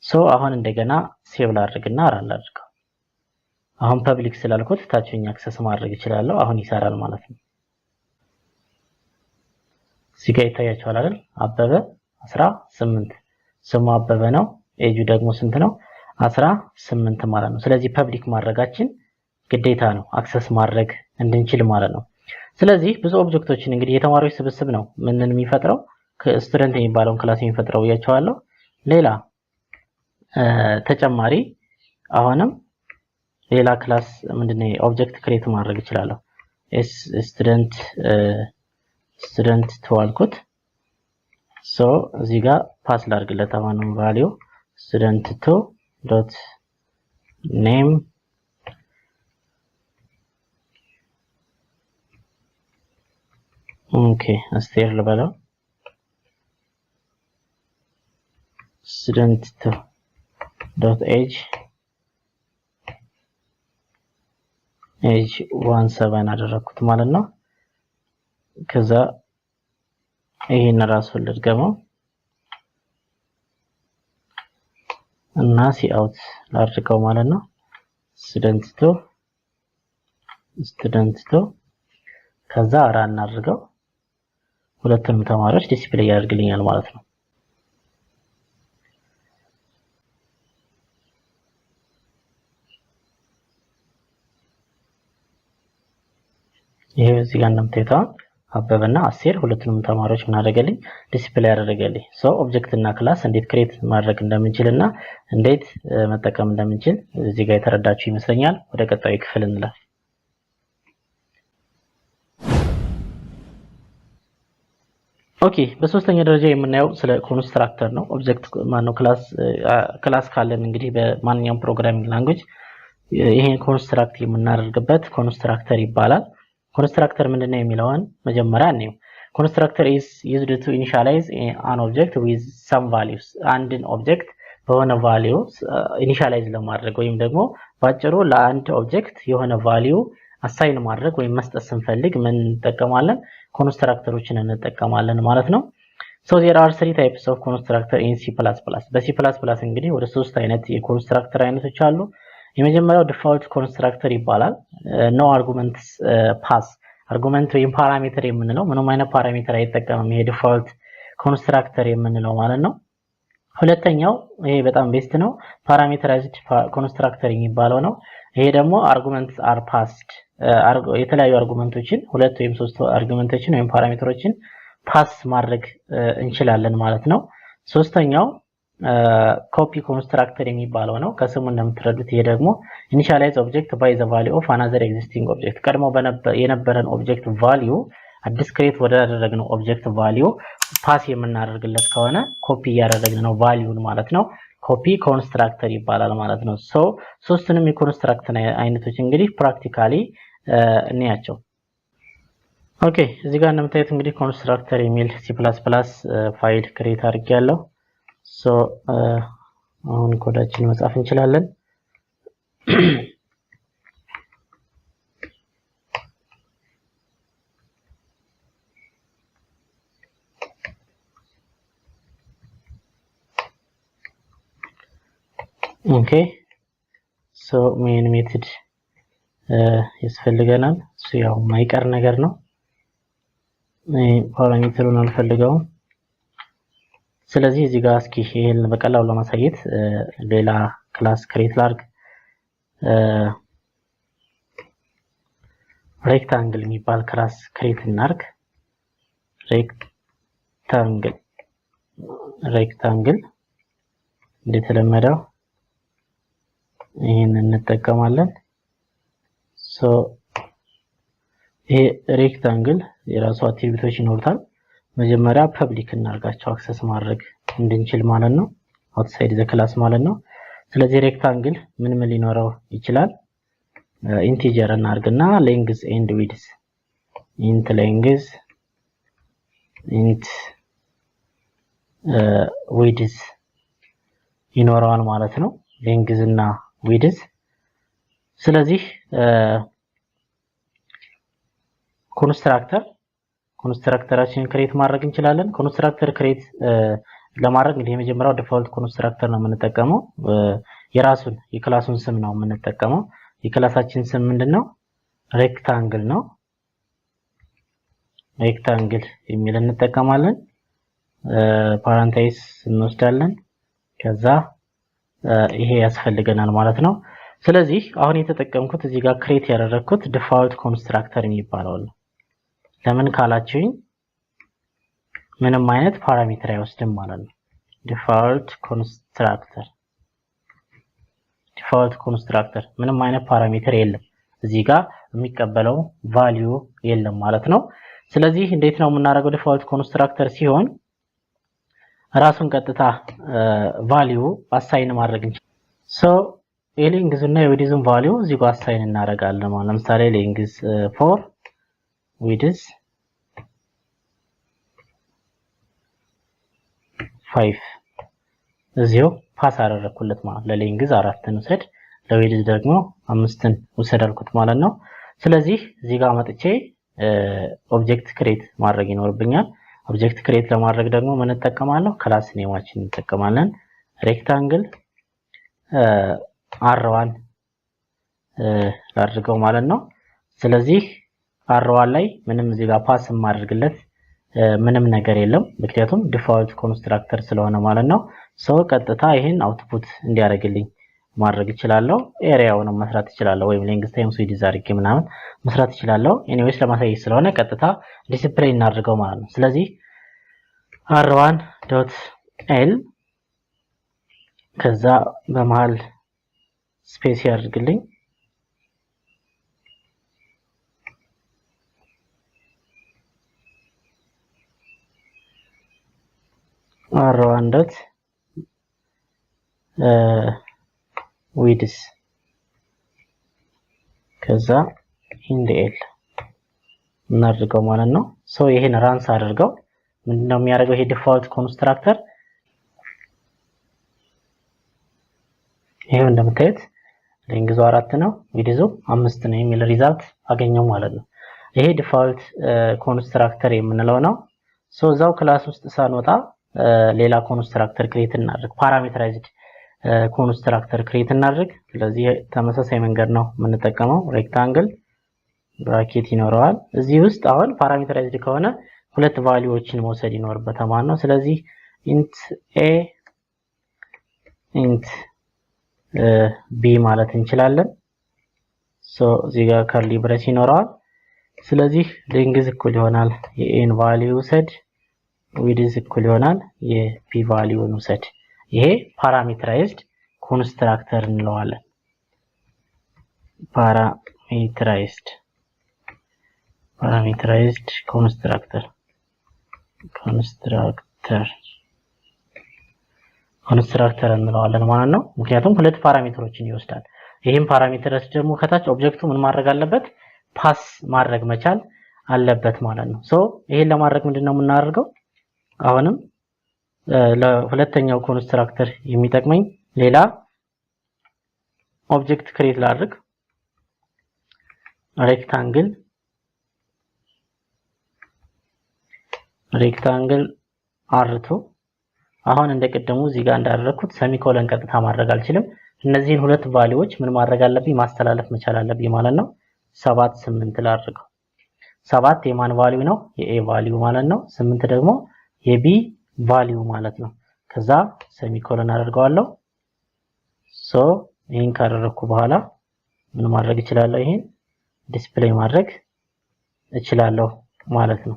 ሶ አሁን እንደገና ሴቭ ላድርግና ራን ላድርገው። አሁን ፐብሊክ ስላልኩት ታችኛ አክሰስ ማድረግ ይችላል። አሁን ይሰራል ማለት ነው። እዚህ ጋር ይታያችኋል አይደል? አበበ 18 ስሙ አበበ ነው። ኤጁ ደግሞ ስንት ነው? 18 ማለት ነው። ስለዚህ ፐብሊክ ማድረጋችን ግዴታ ነው አክሰስ ማድረግ እንድንችል ማለት ነው። ስለዚህ ብዙ ኦብጀክቶችን እንግዲህ የተማሪዎች ስብስብ ነው ምንን የሚፈጥረው ስቱደንት የሚባለውን ክላስ የሚፈጥረው ያቻዋለሁ። ሌላ ተጨማሪ አሁንም ሌላ ክላስ ምንድነው ኦብጀክት ክሬት ማድረግ ይችላል። ስቱደንት ተዋልኩት ሶ እዚህ ጋር ፓስ ላድርግለት አሁንም ቫልዩ student2.name ኦኬ አስቴር ልበለው student2.age age17 አደረኩት ማለት ነው። ከዛ ይሄን ራሱን ልድገመው እና cout ላድርገው ማለት ነው። student2 ከዛ ራን አድርገው ሁለቱንም ተማሪዎች ዲስፕሌይ ያደርግልኛል ማለት ነው። ይሄ እዚህ ጋር እንደምታዩት አበበና አስቴር ሁለቱንም ተማሪዎች ምን አደረገልኝ ዲስፕሌይ ያደረገልኝ። ሶ ኦብጀክት እና ክላስ እንዴት ክሬት ማድረግ እንደምንችልና እንዴት መጠቀም እንደምንችል እዚህ ጋር የተረዳችሁ ይመስለኛል። ወደ ቀጣዩ ክፍል እንለፍ። ኦኬ በሶስተኛ ደረጃ የምናየው ስለ ኮንስትራክተር ነው። ኦብጀክት ማነው ክላስ ካለን እንግዲህ በማንኛውም ፕሮግራሚንግ ላንጉዌጅ ይሄን ኮንስትራክት የምናደርግበት ኮንስትራክተር ይባላል። ኮንስትራክተር ምንድነው የሚለውን መጀመሪያ እንየው። ኮንስትራክተር is used to initialize an object with some values አንድን ኦብጀክት በሆነ ቫልዩ ኢኒሻላይዝ ለማድረግ ወይም ደግሞ ባጭሩ ለአንድ ኦብጀክት የሆነ ቫልዩ አሳይን ማድረግ ወይም መስጠት ስንፈልግ ምን እንጠቀማለን? ኮንስትራክተሮችን እንጠቀማለን ማለት ነው። so there are three types of constructor in C++። በC++ እንግዲህ ወደ ሶስት አይነት የኮንስትራክተር አይነቶች አሉ። የመጀመሪያው ዲፋልት ኮንስትራክተር ይባላል። no arguments pass አርጉመንት ወይም ፓራሜትር የምንለው ምንም አይነት ፓራሜትር አይጠቀምም ይሄ ዲፎልት ኮንስትራክተር የምንለው ማለት ነው። ሁለተኛው ይሄ በጣም ቤስት ነው ፓራሜተራይዝድ ኮንስትራክተር የሚባለው ነው። ይሄ ደግሞ አርጉመንትስ አር ፓስድ የተለያዩ አርጉመንቶችን ሁለት ወይም ሶስት አርጉመንቶችን ወይም ፓራሜትሮችን ፓስ ማድረግ እንችላለን ማለት ነው። ሶስተኛው ኮፒ ኮንስትራክተር የሚባለው ነው። ከስሙ እንደምትረዱት ይሄ ደግሞ ኢኒሻላይዝ ኦብጀክት ባይ ዘ ቫልዩ ኦፍ አናዘር ኤግዚስቲንግ ኦብጀክት ቀድሞ የነበረን ኦብጀክት ቫልዩ አዲስ ክሬት ወዳደረግነው ኦብጀክት ቫልዩ ፓስ የምናደርግለት ከሆነ ኮፒ ያደረግን ነው ቫልዩን ማለት ነው። ኮፒ ኮንስትራክተር ይባላል ማለት ነው። ሶ ሶስቱንም የኮንስትራክተር አይነቶች እንግዲህ ፕራክቲካሊ እንያቸው። ኦኬ እዚህ ጋር እንደምታዩት እንግዲህ ኮንስትራክተር የሚል C++ ፋይል ክሬት አድርጌያለሁ። ሶ አሁን ኮዳችን መጻፍ እንችላለን። ኦኬ ሶ ሜን ሜትድ ያስፈልገናል። ሶ ያው ማይቀር ነገር ነው። ፓራሜትሩን አልፈልገውም። ስለዚህ እዚህ ጋር እስኪ ይሄን በቀላሉ ለማሳየት ሌላ ክላስ ክሬት ላድርግ። ሬክታንግል የሚባል ክላስ ክሬት እናድርግ። ሬክታንግል እንደተለመደው ይሄን እንጠቀማለን። ሶ ይሄ ሬክታንግል የራሱ አትሪቢዩቶች ይኖሩታል። መጀመሪያ ፐብሊክ እናርጋቸው አክሰስ ማድረግ እንድንችል ማለት ነው አውትሳይድ ዘ ክላስ ማለት ነው። ስለዚህ ሬክታንግል ምን ሊኖረው ይችላል? ኢንቲጀር እናርግና ሌንግዝ ኤንድ ዊድዝ ኢንት ሌንግዝ ኢንት ዊድዝ ይኖረዋል ማለት ነው። ሌንግዝ እና ዊድዝ። ስለዚህ ኮንስትራክተራችንን ክሬት ማድረግ እንችላለን። ኮንስትራክተር ክሬት ለማድረግ እንግዲህ የመጀመሪያው ዲፎልት ኮንስትራክተር ነው የምንጠቀመው። የራሱን የክላሱን ስም ነው የምንጠቀመው። የክላሳችን ስም ምንድነው? ሬክታንግል ነው። ሬክታንግል የሚል እንጠቀማለን። ፓራንታይስ እንወስዳለን። ከዛ ይሄ ያስፈልገናል ማለት ነው። ስለዚህ አሁን የተጠቀምኩት እዚህ ጋር ክሬት ያደረኩት ዲፎልት ኮንስትራክተር የሚባለው ነው። ለምን ካላችሁኝ ምንም አይነት ፓራሜትር አይወስድም ማለት ነው። ዲፎልት ኮንስትራክተር ምንም አይነት ፓራሜትር የለም። እዚህ ጋር የሚቀበለው ቫልዩ የለም ማለት ነው። ስለዚህ እንዴት ነው የምናደርገው? ዲፎልት ኮንስትራክተር ሲሆን ራሱን ቀጥታ ቫልዩ አሳይን ማድረግ እንችላለን። ሶ የሌንግዝ እና የዊድዝን ቫልዩ እዚህ ጋር አሳይን እናደርጋለን ማለት ለምሳሌ ሌንግዝ 4 ዊድዝ 5 እዚሁ ፓስ አደረኩለት ማለት ለሌንግዝ 4ን ውሰድ ለዊድዝ ደግሞ 5ን ውሰድ አልኩት ማለት ነው። ስለዚህ እዚህ ጋር መጥቼ ኦብጀክት ክሬት ማድረግ ይኖርብኛል። ኦብጀክት ክሬት ለማድረግ ደግሞ ምን እንጠቀማለን? ክላስ ኔማችን እንጠቀማለን። ሬክታንግል R1 ላድርገው ማለት ነው። ስለዚህ R1 ላይ ምንም እዚህ ጋር ፓስ ማድረግለት ምንም ነገር የለም ምክንያቱም ዲፎልት ኮንስትራክተር ስለሆነ ማለት ነው። ሶ ቀጥታ ይሄን አውትፑት እንዲያደርግልኝ ማድረግ ይችላልው። ኤሪያውን መስራት ይችላልው ወይም ሌንግዝ ታይምስ ዊድዝ አድርጌ ምናምን መስራት ይችላልው። ኤኒዌይስ ለማሳየት ስለሆነ ቀጥታ ዲስፕሌይ እናድርገው ማለት ነው። ስለዚህ r1.l ከዛ በመሃል ስፔስ ያድርግልኝ r1.width ከዛ ኢንዲኤል እናድርገው ማለት ነው። ሶ ይሄን ራንስ አድርገው ምንድነው የሚያደርገው? ይሄ ዲፎልት ኮንስትራክተር ይሄው እንደምታዩት ሌንግዙ 4 ነው ዊድዙ 5 ነው የሚል ሪዛልት አገኘው ማለት ነው። ይሄ ዲፎልት ኮንስትራክተር የምንለው ነው። ሶ እዛው ክላስ ውስጥ ሳንወጣ ሌላ ኮንስትራክተር ክሬት እናድርግ፣ ፓራሜትራይዝድ ኮንስትራክተር ክሬት እናድርግ። ስለዚህ ተመሳሳይ መንገድ ነው የምንጠቀመው። ሬክታንግል ብራኬት ይኖረዋል። እዚህ ውስጥ አሁን ፓራሜተራይዝድ ከሆነ ሁለት ቫልዩዎችን መውሰድ ይኖርበታል ማለት ነው። ስለዚህ int a int b ማለት እንችላለን። እዚህ ጋር ከርሊ ብሬስ ይኖረዋል። ስለዚህ ሌንግዝ እኩል ይሆናል የኤን ቫልዩ ውሰድ ዊድዝ እኩል ይሆናል የፒ ቫልዩን ውሰድ። ይሄ ፓራሜተራይዝድ ኮንስትራክተር እንለዋለን። ፓራሜተራይዝድ ኮንስትራክተር እንለዋለን ማለት ነው። ምክንያቱም ሁለት ፓራሜትሮችን ይወስዳል። ይሄን ፓራሜትርስ ደግሞ ከታች ኦብጀክቱ ምን ማድረግ አለበት? ፓስ ማድረግ መቻል አለበት ማለት ነው። ይሄን ለማድረግ ምንድነው የምናደርገው? አሁንም ለሁለተኛው ኮንስትራክተር የሚጠቅመኝ ሌላ ኦብጀክት ክሬት ላድርግ። ሬክታንግል r2 አሁን እንደቀደሙ እዚህ ጋር እንዳደረኩት ሰሚኮለን ቀጥታ ማድረግ አልችልም። እነዚህን ሁለት ቫልዩዎች ምን ማድረግ አለብኝ? ማስተላለፍ መቻል አለብኝ ማለት ነው። 7 8 ላድርገው። 7 የማን ቫልዩ ነው? የኤ ቫልዩ ማለት ነው። 8 ደግሞ የቢ ቫልዩ ማለት ነው። ከዛ ሰሚኮለን አደርገዋለሁ። ይሄን ካደረኩ በኋላ ምን ማድረግ እችላለሁ? ይሄን ዲስፕሌይ ማድረግ እችላለሁ ማለት ነው።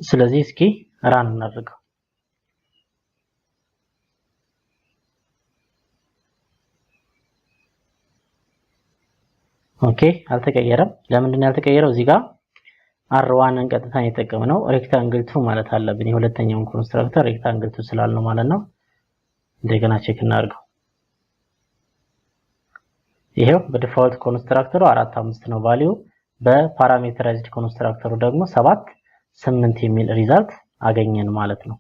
ስለዚህ እስኪ ራን እናድርገው። ኦኬ አልተቀየረም። ለምንድን ነው ያልተቀየረው? እዚህ ጋር r1ን ቀጥታ የተጠቀምነው ሬክታንግል 2 ማለት አለብን። የሁለተኛውን ኮንስትራክተር ሬክታንግል 2 ስላልነው ማለት ነው። እንደገና ቼክ እናድርገው። ይሄው በዲፋልት ኮንስትራክተሩ 4 5 ነው ቫልዩ፣ በፓራሜተራይዝድ ኮንስትራክተሩ ደግሞ 7 8 የሚል ሪዛልት አገኘን ማለት ነው።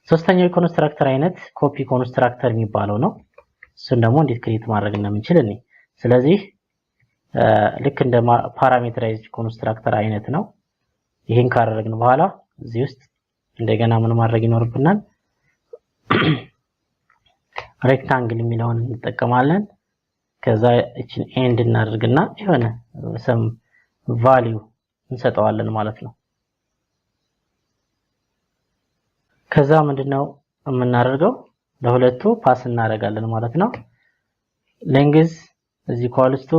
ሶስተኛው የኮንስትራክተር አይነት ኮፒ ኮንስትራክተር የሚባለው ነው። እሱን ደግሞ እንዴት ክሬት ማድረግ እንደምንችል እኔ ስለዚህ ልክ እንደ ፓራሜተራይዝድ ኮንስትራክተር አይነት ነው። ይሄን ካደረግን በኋላ እዚህ ውስጥ እንደገና ምን ማድረግ ይኖርብናል? ሬክታንግል የሚለውን እንጠቀማለን። ከዛ እቺን ኤንድ እናደርግና የሆነ ሰም ቫልዩ እንሰጠዋለን ማለት ነው። ከዛ ምንድነው የምናደርገው? ለሁለቱ ፓስ እናደርጋለን ማለት ነው። ሌንግዝ እዚህ ኳልስቱ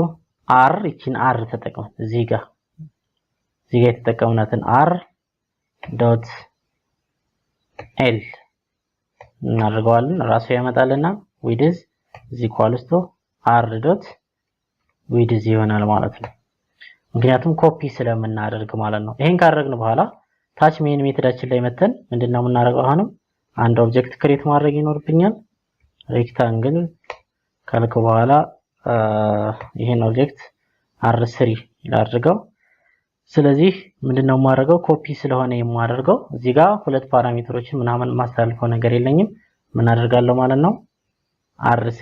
r እቺን r ተጠቅመን እዚህ ጋር የተጠቀምናትን r ዶት l እናደርገዋለን። ራሱ ያመጣልና width እዚህ ኳልስቱ r ዶት width ይሆናል ማለት ነው። ምክንያቱም ኮፒ ስለምናደርግ ማለት ነው። ይሄን ካደረግን በኋላ ታች ሜን ሜተዳችን ላይ መተን ምንድነው የምናደርገው? አሁንም አንድ ኦብጀክት ክሬት ማድረግ ይኖርብኛል። ሬክታንግል ካልኩ በኋላ ይሄን ኦብጀክት r3 ላድርገው። ስለዚህ ምንድነው የማደርገው? ኮፒ ስለሆነ የማደርገው እዚህ ጋር ሁለት ፓራሜትሮችን ምናምን ማስተላለፈው ነገር የለኝም። ምን አደርጋለሁ ማለት ነው? r3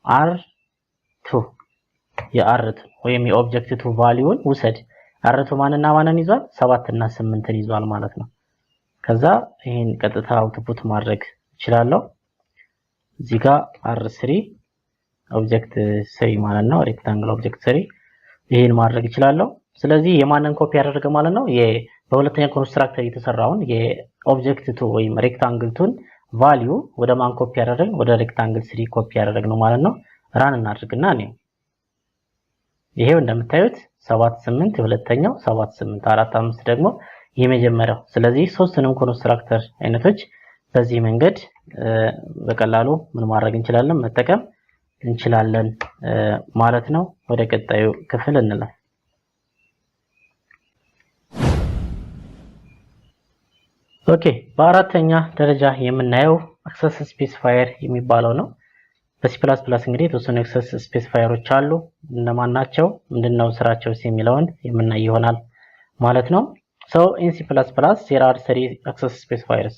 r2 የr2 ወይም የኦብጀክት 2 ቫልዩን ውሰድ። r2 ማንና ማንን ይዟል? 7 እና 8ን ይዟል ማለት ነው። ከዛ ይሄን ቀጥታ አውትፑት ማድረግ እችላለሁ። እዚህ ጋር r3 ኦብጀክት 3 ማለት ነው። ሬክታንግል ኦብጀክት 3 ይሄን ማድረግ እችላለሁ። ስለዚህ የማንን ኮፒ ያደረገ ማለት ነው? በሁለተኛ ኮንስትራክተር የተሰራውን የኦብጀክት 2 ወይም ሬክታንግል 2ን ቫልዩ ወደ ማን ኮፒ ያደረገ? ወደ ሬክታንግል 3 ኮፒ ያደረገ ነው ማለት ነው። ራን እናድርግና ነው ይሄው እንደምታዩት 7 8 የሁለተኛው 7 8 4 5 ደግሞ የመጀመሪያው። ስለዚህ ሶስቱንም ኮንስትራክተር አይነቶች በዚህ መንገድ በቀላሉ ምን ማድረግ እንችላለን? መጠቀም እንችላለን ማለት ነው። ወደ ቀጣዩ ክፍል እንለፍ። ኦኬ በአራተኛ ደረጃ የምናየው አክሰስ ስፔሲፋየር የሚባለው ነው። በሲ++ እንግዲህ የተወሰኑ አክሰስ ስፔሲፋየሮች አሉ። እነማን ናቸው? ምንድነው ስራቸውስ የሚለውን የምናይ ይሆናል ማለት ነው። in C++ there are 3 access specifiers።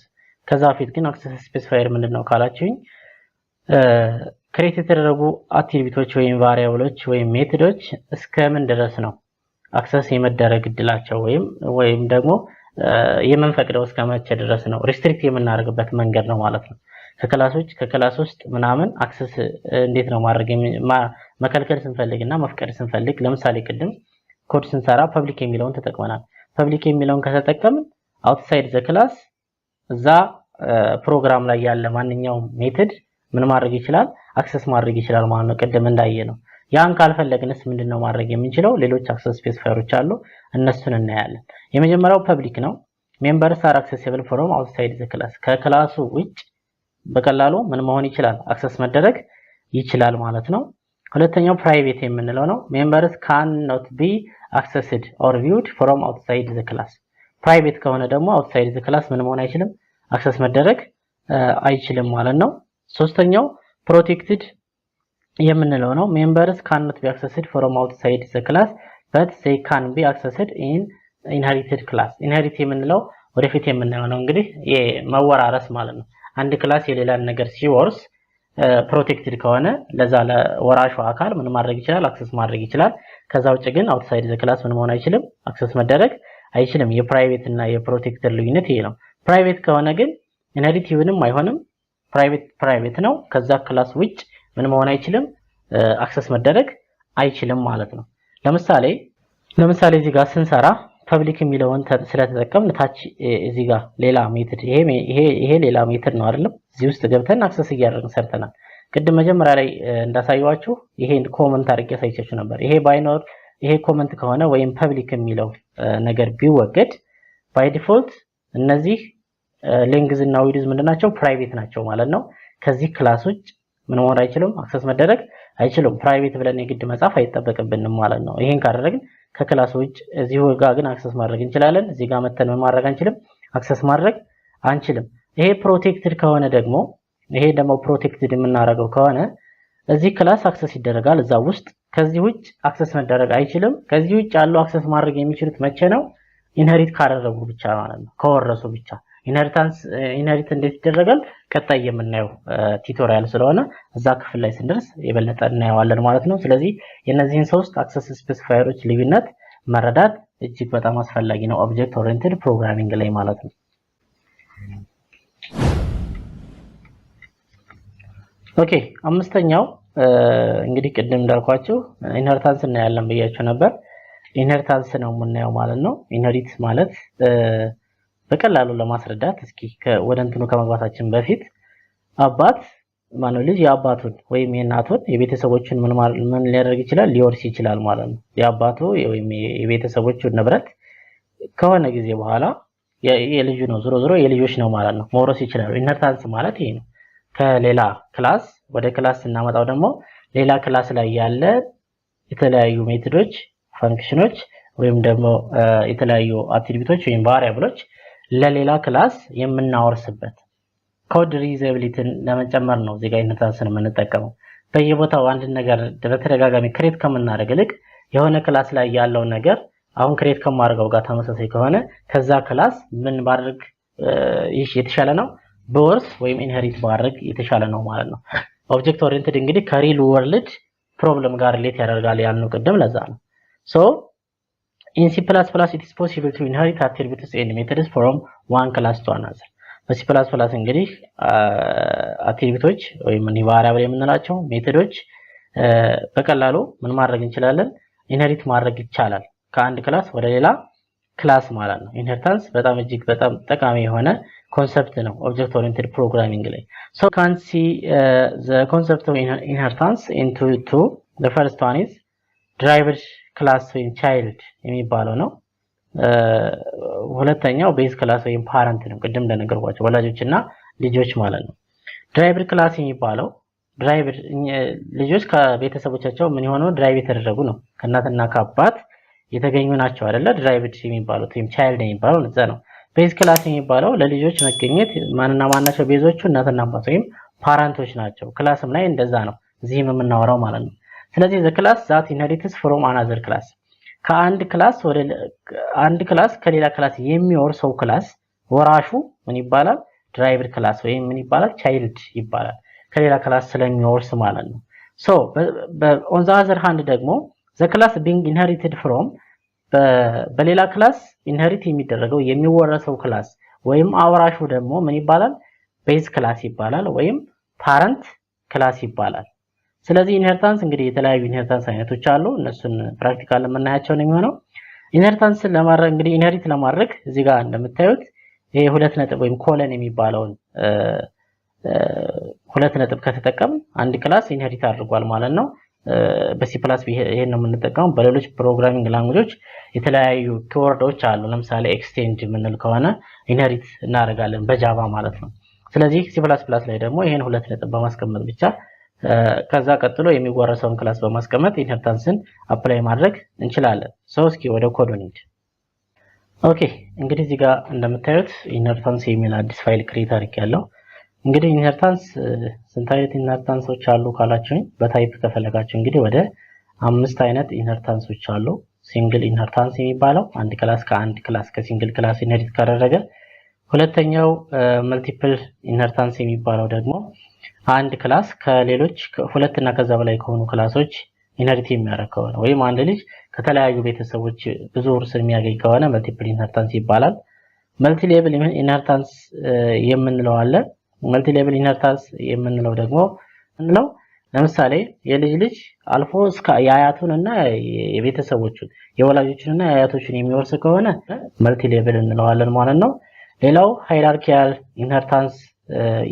ከዛ በፊት ግን አክሰስ ስፔሲፋየር ምንድነው ካላችሁኝ ክሬት የተደረጉ አትሪቢዩቶች ወይም ቫሪያብሎች ወይም ሜተዶች እስከምን ድረስ ነው አክሰስ የመደረግ እድላቸው ወይም ደግሞ የምንፈቅደው እስከመቼ ድረስ ነው ሪስትሪክት የምናደርግበት መንገድ ነው ማለት ነው። ከክላስ ውስጥ ምናምን አክሰስ እንዴት ነው ማድረግ መከልከል ስንፈልግና መፍቀድ ስንፈልግ ለምሳሌ ቅድም ኮድ ስንሰራ ፐብሊክ የሚለውን ተጠቅመናል። ፐብሊክ የሚለውን ከተጠቀምን አውትሳይድ ዘ ክላስ እዛ ፕሮግራም ላይ ያለ ማንኛውም ሜተድ ምን ማድረግ ይችላል አክሰስ ማድረግ ይችላል ማለት ነው ቅድም እንዳየነው። ያን ካልፈለግንስ ምንድነው ማድረግ የምንችለው? ሌሎች አክሰስ ስፔሲፋየሮች አሉ እነሱን እናያለን። የመጀመሪያው ፐብሊክ ነው። ሜምበርስ አር አክሰሲብል ፍሮም አውትሳይድ ዘ ክላስ ከክላሱ ውጭ በቀላሉ ምን መሆን ይችላል አክሰስ መደረግ ይችላል ማለት ነው። ሁለተኛው ፕራይቬት የምንለው ነው። ሜምበርስ ካን ኖት ቢ አክሰስድ ኦር ቪውድ ፍሮም አውትሳይድ ዘ ክላስ። ፕራይቬት ከሆነ ደግሞ አውትሳይድ ዘ ክላስ ምን መሆን አይችልም አክሰስ መደረግ አይችልም ማለት ነው። ሶስተኛው ፕሮቴክትድ የምንለው ነው። ሜምበርስ ካን ኖት ቢ አክሰስድ ፍሮም አውትሳይድ ዘ ክላስ በት ዜይ ካን ቢ አክሰስድ ኢን ኢንሄሪትድ ክላስ። ኢንሄሪት የምንለው ወደፊት የምናየው ነው እንግዲህ የመወራረስ ማለት ነው። አንድ ክላስ የሌላን ነገር ሲወርስ ፕሮቴክትድ ከሆነ ለዛ ለወራሹ አካል ምን ማድረግ ይችላል አክሰስ ማድረግ ይችላል። ከዛ ውጭ ግን አውትሳይድ ዘ ክላስ ምን መሆን አይችልም አክሰስ መደረግ አይችልም። የፕራይቬት እና የፕሮቴክትድ ልዩነት ይሄ ነው። ፕራይቬት ከሆነ ግን ኢንሄሪቲቭንም አይሆንም ፕራይቬት ነው። ከዛ ክላስ ውጭ ምን መሆን አይችልም አክሰስ መደረግ አይችልም ማለት ነው። ለምሳሌ እዚህ ጋር ስንሰራ ፐብሊክ የሚለውን ስለተጠቀምን ታች እዚህ ጋር ሌላ ሜተድ ይሄ ሌላ ሜተድ ነው አይደለም። እዚህ ውስጥ ገብተን አክሰስ እያደረግን ሰርተናል። ቅድም መጀመሪያ ላይ እንዳሳየዋችሁ ይሄን ኮመንት አድርጌ አሳይቻችሁ ነበር። ይሄ ባይኖር ይሄ ኮመንት ከሆነ ወይም ፐብሊክ የሚለው ነገር ቢወገድ ባይ ዲፎልት እነዚህ ሌንግዝ እና ዊድዝ ምንድናቸው ፕራይቬት ናቸው ማለት ነው። ከዚህ ክላስ ውጭ ምን መሆን አይችልም አክሰስ መደረግ አይችልም። ፕራይቬት ብለን የግድ መጻፍ አይጠበቅብንም ማለት ነው። ይሄን ካደረግን ከክላስ ውጭ እዚሁ ጋር ግን አክሰስ ማድረግ እንችላለን። እዚህ ጋር መተን ማድረግ አንችልም አክሰስ ማድረግ አንችልም። ይሄ ፕሮቴክትድ ከሆነ ደግሞ ፕሮቴክትድ የምናደርገው ከሆነ እዚህ ክላስ አክሰስ ይደረጋል እዛ ውስጥ። ከዚህ ውጭ አክሰስ መደረግ አይችልም። ከዚህ ውጭ ያለው አክሰስ ማድረግ የሚችሉት መቼ ነው? ኢንሄሪት ካደረጉ ብቻ ማለት ነው ከወረሱ ብቻ። ኢንሄሪት እንዴት ይደረጋል ቀጣይ የምናየው ቲዩቶሪያል ስለሆነ እዛ ክፍል ላይ ስንደርስ የበለጠ እናየዋለን ማለት ነው። ስለዚህ የነዚህን ሶስት አክሰስ ስፔሲፋየሮች ልዩነት መረዳት እጅግ በጣም አስፈላጊ ነው ኦብጀክት ኦሪየንትድ ፕሮግራሚንግ ላይ ማለት ነው። ኦኬ አምስተኛው እንግዲህ ቅድም እንዳልኳችሁ ኢንሄሪታንስ እናያለን ብያችሁ ነበር። ኢንሄሪታንስ ነው የምናየው ማለት ነው። ኢንሄሪት ማለት በቀላሉ ለማስረዳት እስኪ ወደ እንትኑ ከመግባታችን በፊት አባት ማነው ልጅ የአባቱን ወይም የእናቱን የቤተሰቦችን ምን ሊያደርግ ይችላል ሊወርስ ይችላል ማለት ነው። የአባቱ ወይም የቤተሰቦቹን ንብረት ከሆነ ጊዜ በኋላ የልጁ ነው ዞሮ የልጆች ነው ማለት ነው መውረስ ይችላል። ኢንሄሪታንስ ማለት ይሄ ነው። ከሌላ ክላስ ወደ ክላስ ስናመጣው ደግሞ ሌላ ክላስ ላይ ያለ የተለያዩ ሜተዶች ፈንክሽኖች ወይም ደግሞ የተለያዩ አትሪቢዩቶች ወይም ቫሪያብሎች ለሌላ ክላስ የምናወርስበት ኮድ ሪዩዛቢሊቲን ለመጨመር ነው እዚህ ጋር ኢንሄሪታንስን የምንጠቀመው። በየቦታው አንድ ነገር በተደጋጋሚ ክሬት ከምናደርግ ይልቅ የሆነ ክላስ ላይ ያለው ነገር አሁን ክሬት ከማድረገው ጋር ተመሳሳይ ከሆነ ከዛ ክላስ ምን ማድረግ የተሻለ ነው በወርስ ወይም ኢንሄሪት ማድረግ የተሻለ ነው ማለት ነው። ኦብጀክት ኦሪየንትድ እንግዲህ ከሪል ወርልድ ፕሮብለም ጋር ሪሌት ያደርጋል ያልነው ቅድም ለዛ ነው። ሶ in C++ it is possible to inherit attributes and methods from one class to another። በC++ እንግዲህ አትሪቢዩቶች ወይም ቫሪያብል የምንላቸው ሜተዶች በቀላሉ ምን ማድረግ እንችላለን ኢንሄሪት ማድረግ ይቻላል ከአንድ ክላስ ወደ ሌላ ክላስ ማለት ነው። ኢንሄሪታንስ በጣም እጅግ በጣም ጠቃሚ የሆነ ኮንሰፕት ነው ኦብጀክት ኦሪየንትድ ፕሮግራሚንግ ላይ። so can see the concept of inheritance into two. The first one is derived class ወይም child የሚባለው ነው። ሁለተኛው ቤዝ ክላስ ወይም ፓረንት ነው። ቅድም እንደነገርኳችሁ ወላጆችና ልጆች ማለት ነው። ድራይቨር ክላስ የሚባለው ድራይቨር ልጆች ከቤተሰቦቻቸው ምን ሆነው ድራይቭ የተደረጉ ነው ከእናትና ከአባት የተገኙ ናቸው አይደለ? ድራይቨር የሚባሉት ወይም child የሚባለው እዛ ነው። ቤዝ ክላስ የሚባለው ለልጆች መገኘት ማንና ማናቸው ቤዞቹ እናትና አባት ወይም ፓረንቶች ናቸው። ክላስም ላይ እንደዛ ነው እዚህም የምናወራው ማለት ነው። ስለዚህ the class that inherits from another class ከአንድ ክላስ ወደ አንድ ክላስ ከሌላ ክላስ የሚወርሰው ክላስ ወራሹ ምን ይባላል? ድራይቨር ክላስ ወይም ምን ይባላል? child ይባላል። ከሌላ ክላስ ስለሚወርስ ማለት ነው። so on the other hand ደግሞ the class being inherited from በሌላ ክላስ ኢንሄሪት የሚደረገው የሚወረሰው ክላስ ወይም አወራሹ ደግሞ ምን ይባላል? ቤዝ ክላስ ይባላል ወይም ፓረንት ክላስ ይባላል። ስለዚህ ኢንሄሪታንስ እንግዲህ የተለያዩ ኢንሄሪታንስ አይነቶች አሉ። እነሱን ፕራክቲካል የምናያቸው ነው የሚሆነው። ኢንሄሪታንስን ለማድረግ እንግዲህ ኢንሄሪት ለማድረግ እዚህ ጋር እንደምታዩት ይሄ ሁለት ነጥብ ወይም ኮለን የሚባለውን ሁለት ነጥብ ከተጠቀም አንድ ክላስ ኢንሄሪት አድርጓል ማለት ነው። በሲ ፕላስ ይሄን ነው የምንጠቀመው። በሌሎች ፕሮግራሚንግ ላንጉጆች የተለያዩ ኪወርዶች አሉ። ለምሳሌ ኤክስቴንድ የምንል ከሆነ ኢንሄሪት እናደርጋለን በጃቫ ማለት ነው። ስለዚህ ሲ ፕላስ ፕላስ ላይ ደግሞ ይሄን ሁለት ነጥብ በማስቀመጥ ብቻ ከዛ ቀጥሎ የሚወረሰውን ክላስ በማስቀመጥ ኢንሄሪታንስን አፕላይ ማድረግ እንችላለን። እስኪ ወደ ኮዱ እንሂድ። ኦኬ እንግዲህ እዚህ ጋር እንደምታዩት ኢንሄሪታንስ የሚል አዲስ ፋይል ክሬት አድርጌያለሁ። እንግዲህ ኢንሄሪታንስ ስንት አይነት ኢንሄሪታንሶች አሉ ካላችሁኝ በታይፕ ከፈለጋችሁ እንግዲህ ወደ 5 አይነት ኢንሄሪታንሶች አሉ። ሲንግል ኢንሄሪታንስ የሚባለው አንድ ክላስ ከአንድ ክላስ ከሲንግል ክላስ ኢንሄሪት ካደረገ፣ ሁለተኛው መልቲፕል ኢንሄሪታንስ የሚባለው ደግሞ አንድ ክላስ ከሌሎች ሁለት እና ከዛ በላይ ከሆኑ ክላሶች ኢንሄሪት የሚያደርግ ከሆነ ወይም አንድ ልጅ ከተለያዩ ቤተሰቦች ብዙ ውርስ የሚያገኝ ከሆነ መልቲፕል ኢንሄሪታንስ ይባላል። መልቲ ሌቭል ኢንሄሪታንስ የምንለው አለ። መልቲ ሌቭል ኢንሄሪታንስ የምንለው ደግሞ ለምሳሌ የልጅ ልጅ አልፎ እስከ የአያቱን እና የቤተሰቦቹን የወላጆቹን እና የአያቶቹን የሚወርስ ከሆነ መልቲ ሌቭል እንለዋለን ማለት ነው። ሌላው ሃይራርኪያል ኢንሄሪታንስ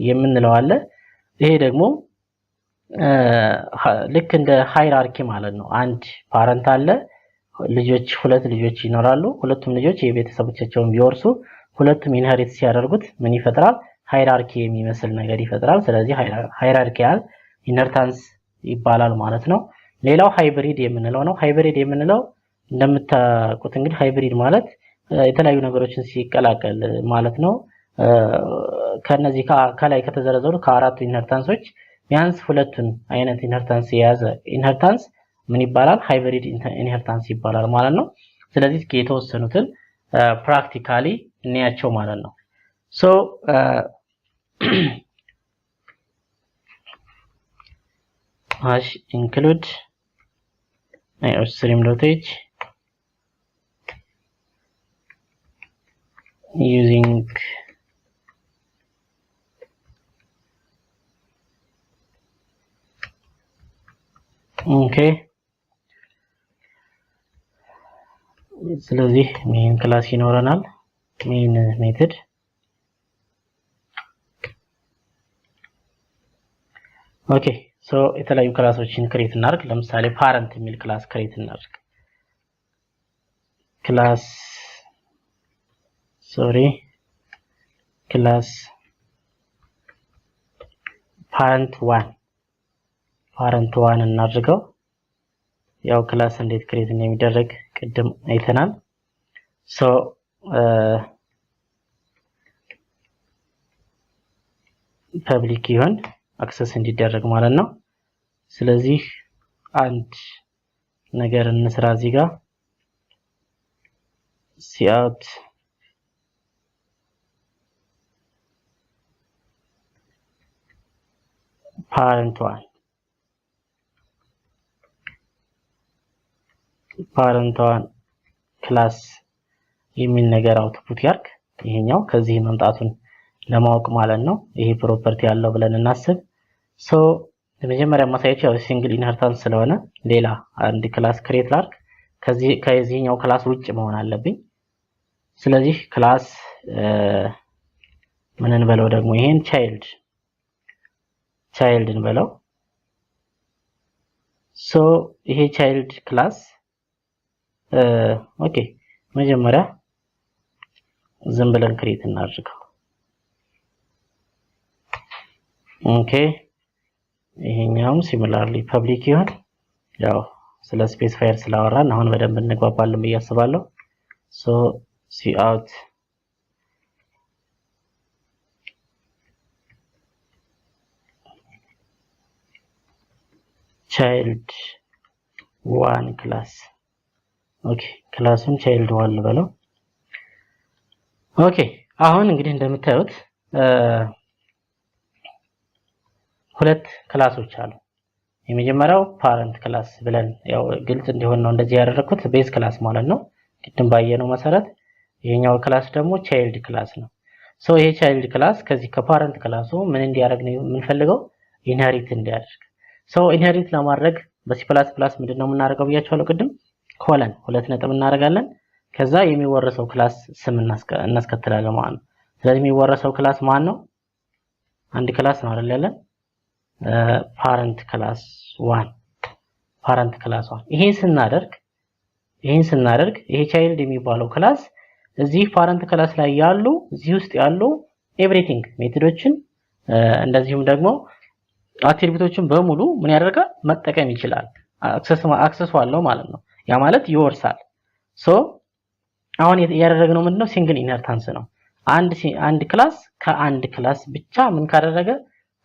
የምንለው አለ። ይሄ ደግሞ ልክ እንደ ሃይራርኪ ማለት ነው። አንድ ፓረንት አለ፣ ልጆች ሁለት ልጆች ይኖራሉ። ሁለቱም ልጆች የቤተሰቦቻቸውን ቢወርሱ ሁለቱም ኢንሄሪት ሲያደርጉት ምን ይፈጥራል? ሃይራርኪ የሚመስል ነገር ይፈጥራል። ስለዚህ ሃይራርኪያል ኢንሄሪታንስ ይባላል ማለት ነው። ሌላው ሃይብሪድ የምንለው ነው። ሃይብሪድ የምንለው እንደምታውቁት እንግዲህ ሃይብሪድ ማለት የተለያዩ ነገሮችን ሲቀላቀል ማለት ነው። ከነዚህ ከላይ ከተዘረዘሩ ከአራቱ ኢንሄሪታንሶች ቢያንስ ሁለቱን አይነት ኢንሄሪታንስ የያዘ ኢንሄሪታንስ ምን ይባላል? ሃይብሪድ ኢንሄሪታንስ ይባላል ማለት ነው። ስለዚህ እስኪ የተወሰኑትን ፕራክቲካሊ እንያቸው ማለት ነው። hash include stream.h using ስለዚህ ሜን ክላስ ይኖረናል። ሜን ሜተድ ኦኬ የተለያዩ ክላሶችን ክሬት እናድርግ። ለምሳሌ ፓረንት የሚል ክላስ ክሬት እናድርግ። ክላስ ፓረንት ዋን እናድርገው። ያው ክላስ እንዴት ክሬት እንደሚደረግ ቅድም አይተናል። ፐብሊክ ይሁን አክሰስ እንዲደረግ ማለት ነው። ስለዚህ አንድ ነገር እንስራ እዚህ ጋር cout parent one ክላስ የሚል ነገር አውትፑት ያርግ። ይሄኛው ከዚህ መምጣቱን ለማወቅ ማለት ነው። ይሄ ፕሮፐርቲ ያለው ብለን እናስብ። ለመጀመሪያ ማሳያችሁ ያው ሲንግል ኢንሄሪታንስ ስለሆነ ሌላ አንድ ክላስ ክሬት ላድርግ። ከዚህኛው ክላስ ውጭ መሆን አለብኝ። ስለዚህ ክላስ ምን እንበለው ደግሞ ይሄን ቻይልድ እንበለው። ይሄ ቻይልድ ክላስ ኦኬ መጀመሪያ ዝም ብለን ክሬት እናድርገው። ኦኬ ይሄኛውም ሲሚላርሊ ፐብሊክ ይሁን። ያው ስለ ስፔሲፋየር ስላወራን አሁን በደንብ እንግባባለን ብዬ አስባለሁ። cout child one class ኦኬ ክላሱን child one ልበለው። ኦኬ አሁን እንግዲህ እንደምታዩት ሁለት ክላሶች አሉ። የመጀመሪያው ፓረንት ክላስ ብለን ያው ግልጽ እንዲሆን ነው እንደዚህ ያደረኩት፣ ቤዝ ክላስ ማለት ነው። ቅድም ባየነው መሰረት ይሄኛው ክላስ ደግሞ ቻይልድ ክላስ ነው። ሶ ይሄ ቻይልድ ክላስ ከዚህ ከፓረንት ክላሱ ምን እንዲያደርግ ነው የምንፈልገው? ኢንሄሪት እንዲያደርግ። ሶ ኢንሄሪት ለማድረግ በሲ ፕላስ ፕላስ ምንድነው የምናደርገው ብያችኋለሁ ቅድም ኮለን ሁለት ነጥብ እናደርጋለን። ከዛ የሚወረሰው ክላስ ስም እናስከትላለን ማለት ነው። ስለዚህ የሚወረሰው ክላስ ማን ነው? አንድ ክላስ ነው አይደል ያለን? ፓረንት ክላስ 1 ፓረንት ክላስ 1 ይሄን ስናደርግ ይሄ ቻይልድ የሚባለው ክላስ እዚህ ፓረንት ክላስ ላይ ያሉ እዚህ ውስጥ ያሉ ኤቭሪቲንግ ሜቶዶችን እንደዚሁም ደግሞ አትሪቢዩቶችን በሙሉ ምን ያደርጋል? መጠቀም ይችላል። አክሰስ አለው ማለት ነው። ያ ማለት ይወርሳል። ሶ አሁን ያደረግነው ምንድነው? ሲንግል ኢንሄሪታንስ ነው። አንድ ክላስ ከአንድ ክላስ ብቻ ምን ካደረገ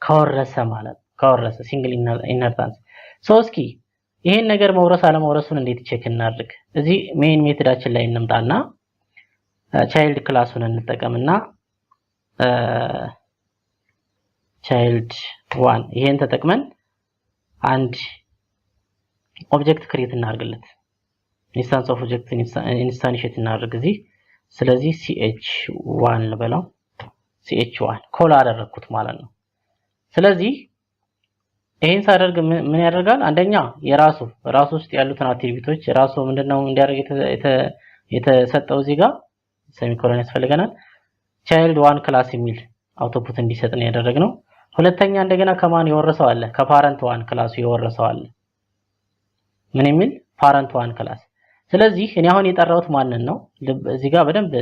ከወረሰ ማለት ነው። ከወረሰ ሲንግል ኢንሄሪታንስ። ሶ እስኪ ይሄን ነገር መውረስ አለመውረሱን እንዴት ቼክ እናድርግ? እዚህ ሜይን ሜቶዳችን ላይ እንምጣና ቻይልድ ክላሱን እንጠቀምና ቻይልድ 1 ይሄን ተጠቅመን አንድ ኦብጀክት ክሬት እናድርግለት። ኢንስታንስ ኦፍ ኦብጀክት ኢንስታንሺየት እናድርግ እዚህ። ስለዚህ ch1 ልበለው። ch1 ኮል አደረኩት ማለት ነው። ስለዚህ ይሄን ሳደርግ ምን ያደርጋል? አንደኛ የራሱ ውስጥ ያሉትን አትሪቢዩቶች ራሱ ምንድነው እንዲያደርግ የተሰጠው እዚህ ጋር ሴሚኮሎን ያስፈልገናል። ቻይልድ 1 ክላስ የሚል አውቶፑት እንዲሰጥ ነው ያደረግነው። ሁለተኛ እንደገና ከማን የወረሰው አለ? ከፓረንት 1 ክላሱ የወረሰው አለ። ምን የሚል ፓረንት 1 ክላስ። ስለዚህ እኔ አሁን የጠራሁት ማንን ነው? እዚህ ጋር በደንብ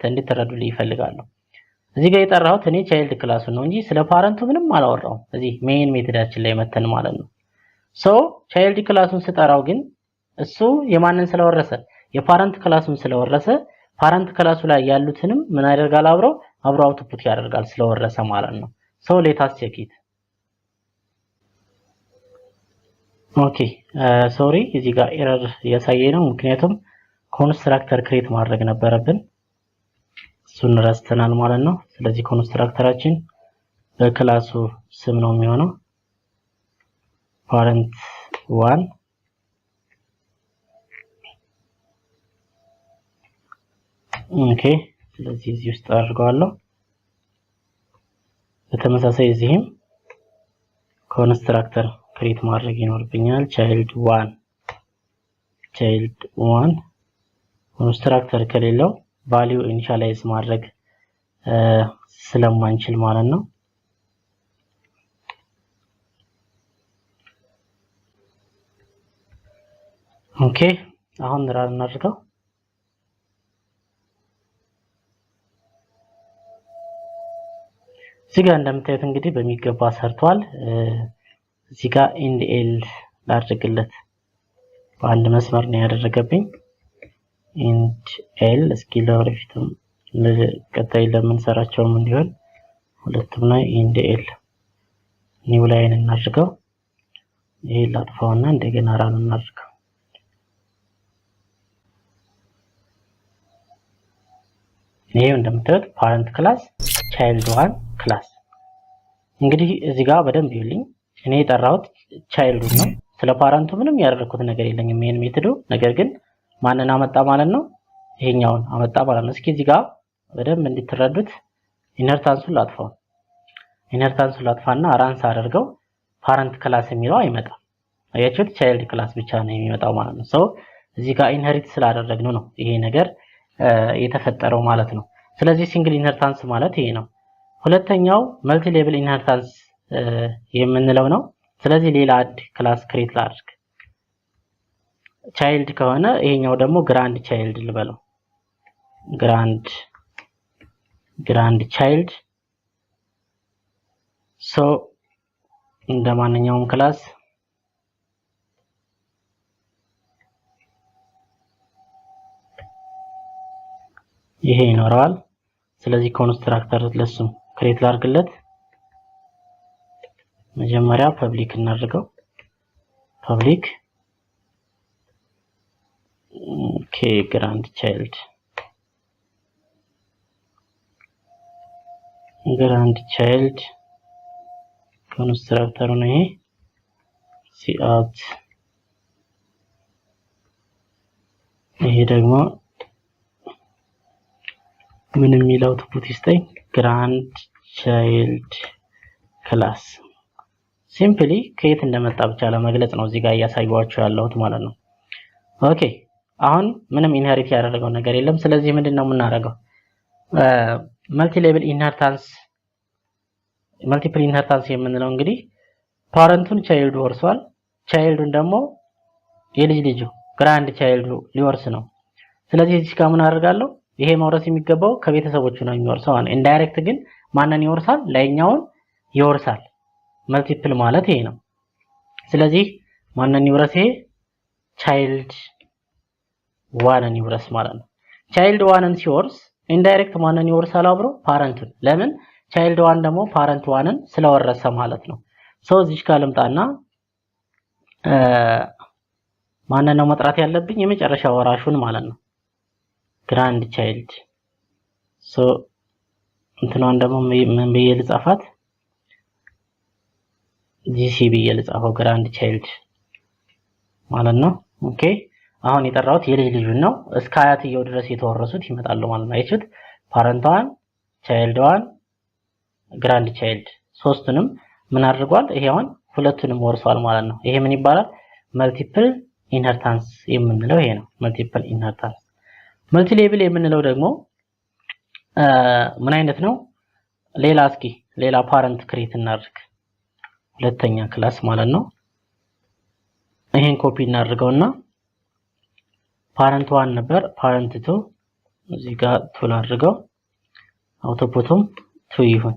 እንድትረዱልኝ ይፈልጋለሁ። እዚህ ጋር የጠራሁት እኔ ቻይልድ ክላሱን ነው እንጂ ስለ ፓረንቱ ምንም አላወራውም። እዚህ ሜይን ሜቶዳችን ላይ መተን ማለት ነው። ሶ ቻይልድ ክላሱን ስጠራው ግን እሱ የማንን ስለወረሰ? የፓረንት ክላሱን ስለወረሰ ፓረንት ክላሱ ላይ ያሉትንም ምን ያደርጋል? አብሮ አውትፑት ያደርጋል ስለወረሰ ማለት ነው። ሶ ሌታስ ቼክ ኢት። ኦኬ ሶሪ እዚህ ጋር ኤረር እያሳየኝ ነው። ምክንያቱም ኮንስትራክተር ክሬት ማድረግ ነበረብን፣ እሱን ረስተናል ማለት ነው። ስለዚህ ኮንስትራክተራችን በክላሱ ስም ነው የሚሆነው ፓረንት 1 ኦኬ። ስለዚህ እዚህ ውስጥ አድርገዋለሁ። በተመሳሳይ እዚህም ኮንስትራክተር ክሬት ማድረግ ይኖርብኛል። ቻይልድ 1 ኮንስትራክተር ከሌለው ቫልዩ ኢኒሻላይዝ ማድረግ ስለማንችል ማለት ነው። ኦኬ አሁን ራን እናድርገው። እዚህ ጋር እንደምታዩት እንግዲህ በሚገባ ሰርቷል። እዚህ ጋር ኢንድ ኤል ላድርግለት። በአንድ መስመር ነው ያደረገብኝ። ኢንድ ኤል እስኪ ለወደፊትም ቀጣይ ለምንሰራቸውም እንዲሆን ሁለቱም ላይ ኢንድ ኤል ኒው ላይን እናድርገው። ይሄ ላጥፋውና እንደገና ራን እናድርገው። ይሄው እንደምታዩት ፓረንት ክላስ ቻይልድ 1 ክላስ። እንግዲህ እዚህ ጋር በደንብ ይልኝ እኔ የጠራሁት ቻይልድ ነው። ስለ ፓረንቱ ምንም ያደረኩት ነገር የለኝም ሜን ሜቶዱ። ነገር ግን ማንን አመጣ ማለት ነው? ይሄኛውን አመጣ ማለት ነው። እስኪ እዚህ ጋር በደንብ እንድትረዱት ኢንሄሪታንሱን ላጥፋው። ኢንሄሪታንሱን ላጥፋና ራንስ አደርገው ፓረንት ክላስ የሚለው አይመጣም። አያችሁት? ቻይልድ ክላስ ብቻ ነው የሚመጣው ማለት ነው። ሶ እዚህ ጋር ኢንሄሪት ስላደረግነው ነው ይሄ ነገር የተፈጠረው ማለት ነው። ስለዚህ ሲንግል ኢንሄሪታንስ ማለት ይሄ ነው። ሁለተኛው መልቲ ሌቭል ኢንሄሪታንስ የምንለው ነው። ስለዚህ ሌላ አድ ክላስ ክሬት ላድርግ። ቻይልድ ከሆነ ይሄኛው ደግሞ ግራንድ ቻይልድ ልበለው። ግራንድ ቻይልድ። ሶ እንደማንኛውም ክላስ ይሄ ይኖረዋል። ስለዚህ ኮንስትራክተር ለሱም ክሬት ላድርግለት። መጀመሪያ ፐብሊክ እናድርገው። ፐብሊክ ኦኬ ግራንድ ቻይልድ ኮንስትራክተሩ ነው ይሄ። ሲአውት ይሄ ደግሞ ምን የሚለው አውትፑት ይስጠኝ ግራንድ ቻይልድ ክላስ ሲምፕሊ ከየት እንደመጣ ብቻ ለመግለጽ ነው እዚህ ጋር እያሳየኋችሁ ያለሁት ማለት ነው። ኦኬ አሁን ምንም ኢንሄሪት ያደረገው ነገር የለም። ስለዚህ ምንድነው የምናደርገው? መልቲ ሌቭል ኢንሄሪታንስ መልቲፕል ኢንሄሪታንስ የምንለው እንግዲህ ፓረንቱን ቻይልዱ ወርሷል፣ ቻይልዱን ደግሞ የልጅ ልጁ ግራንድ ቻይልዱ ሊወርስ ነው። ስለዚህ እዚህ ጋር ምን አደርጋለሁ? ይሄ መውረስ የሚገባው ከቤተሰቦቹ ነው የሚወርሰው። ኢንዳይሬክት ግን ማንን ይወርሳል? ላይኛውን ይወርሳል። መልቲፕል ማለት ይሄ ነው። ስለዚህ ማንን ይወርስ? ይሄ ቻይልድ ዋንን ይወርስ ማለት ነው። ቻይልድ ዋንን ሲወርስ ኢንዳይሬክት ማንን ይወርሳል? አብሮ ፓረንቱን። ለምን? ቻይልድ ዋን ደግሞ ፓረንት ዋንን ስለወረሰ ማለት ነው። ሶ እዚህ ጋር ልምጣና ማንን ነው መጥራት ያለብኝ? የመጨረሻ ወራሹን ማለት ነው ግራንድ ቻይልድ። ሶ እንትኗን ደግሞ ምን ብዬ ልጻፋት? ጂሲ ብዬ ልጻፈው ግራንድ ቻይልድ ማለት ነው። ኦኬ አሁን የጠራሁት የልጅ ልጁን ነው። እስከ አያትየው ድረስ የተወረሱት ይመጣሉ ማለት ነው። አይችት ፓረንት ዋን፣ ቻይልድ ዋን፣ ግራንድ ቻይልድ ሶስቱንም ምን አድርጓል? ይሄ አሁን ሁለቱንም ወርሷል ማለት ነው። ይሄ ምን ይባላል? መልቲፕል ኢንሄሪታንስ የምንለው ይሄ ነው። መልቲፕል ኢንሄሪታንስ። መልቲ ሌቭል የምንለው ደግሞ ምን አይነት ነው? ሌላ ፓረንት ክሬት እናድርግ፣ ሁለተኛ ክላስ ማለት ነው። ይሄን ኮፒ እናድርገውና ፓረንት ዋን ነበር ፓረንት ቱ እዚህ ጋር ቱል አድርገው አውቶፑቱም ቱ ይሁን።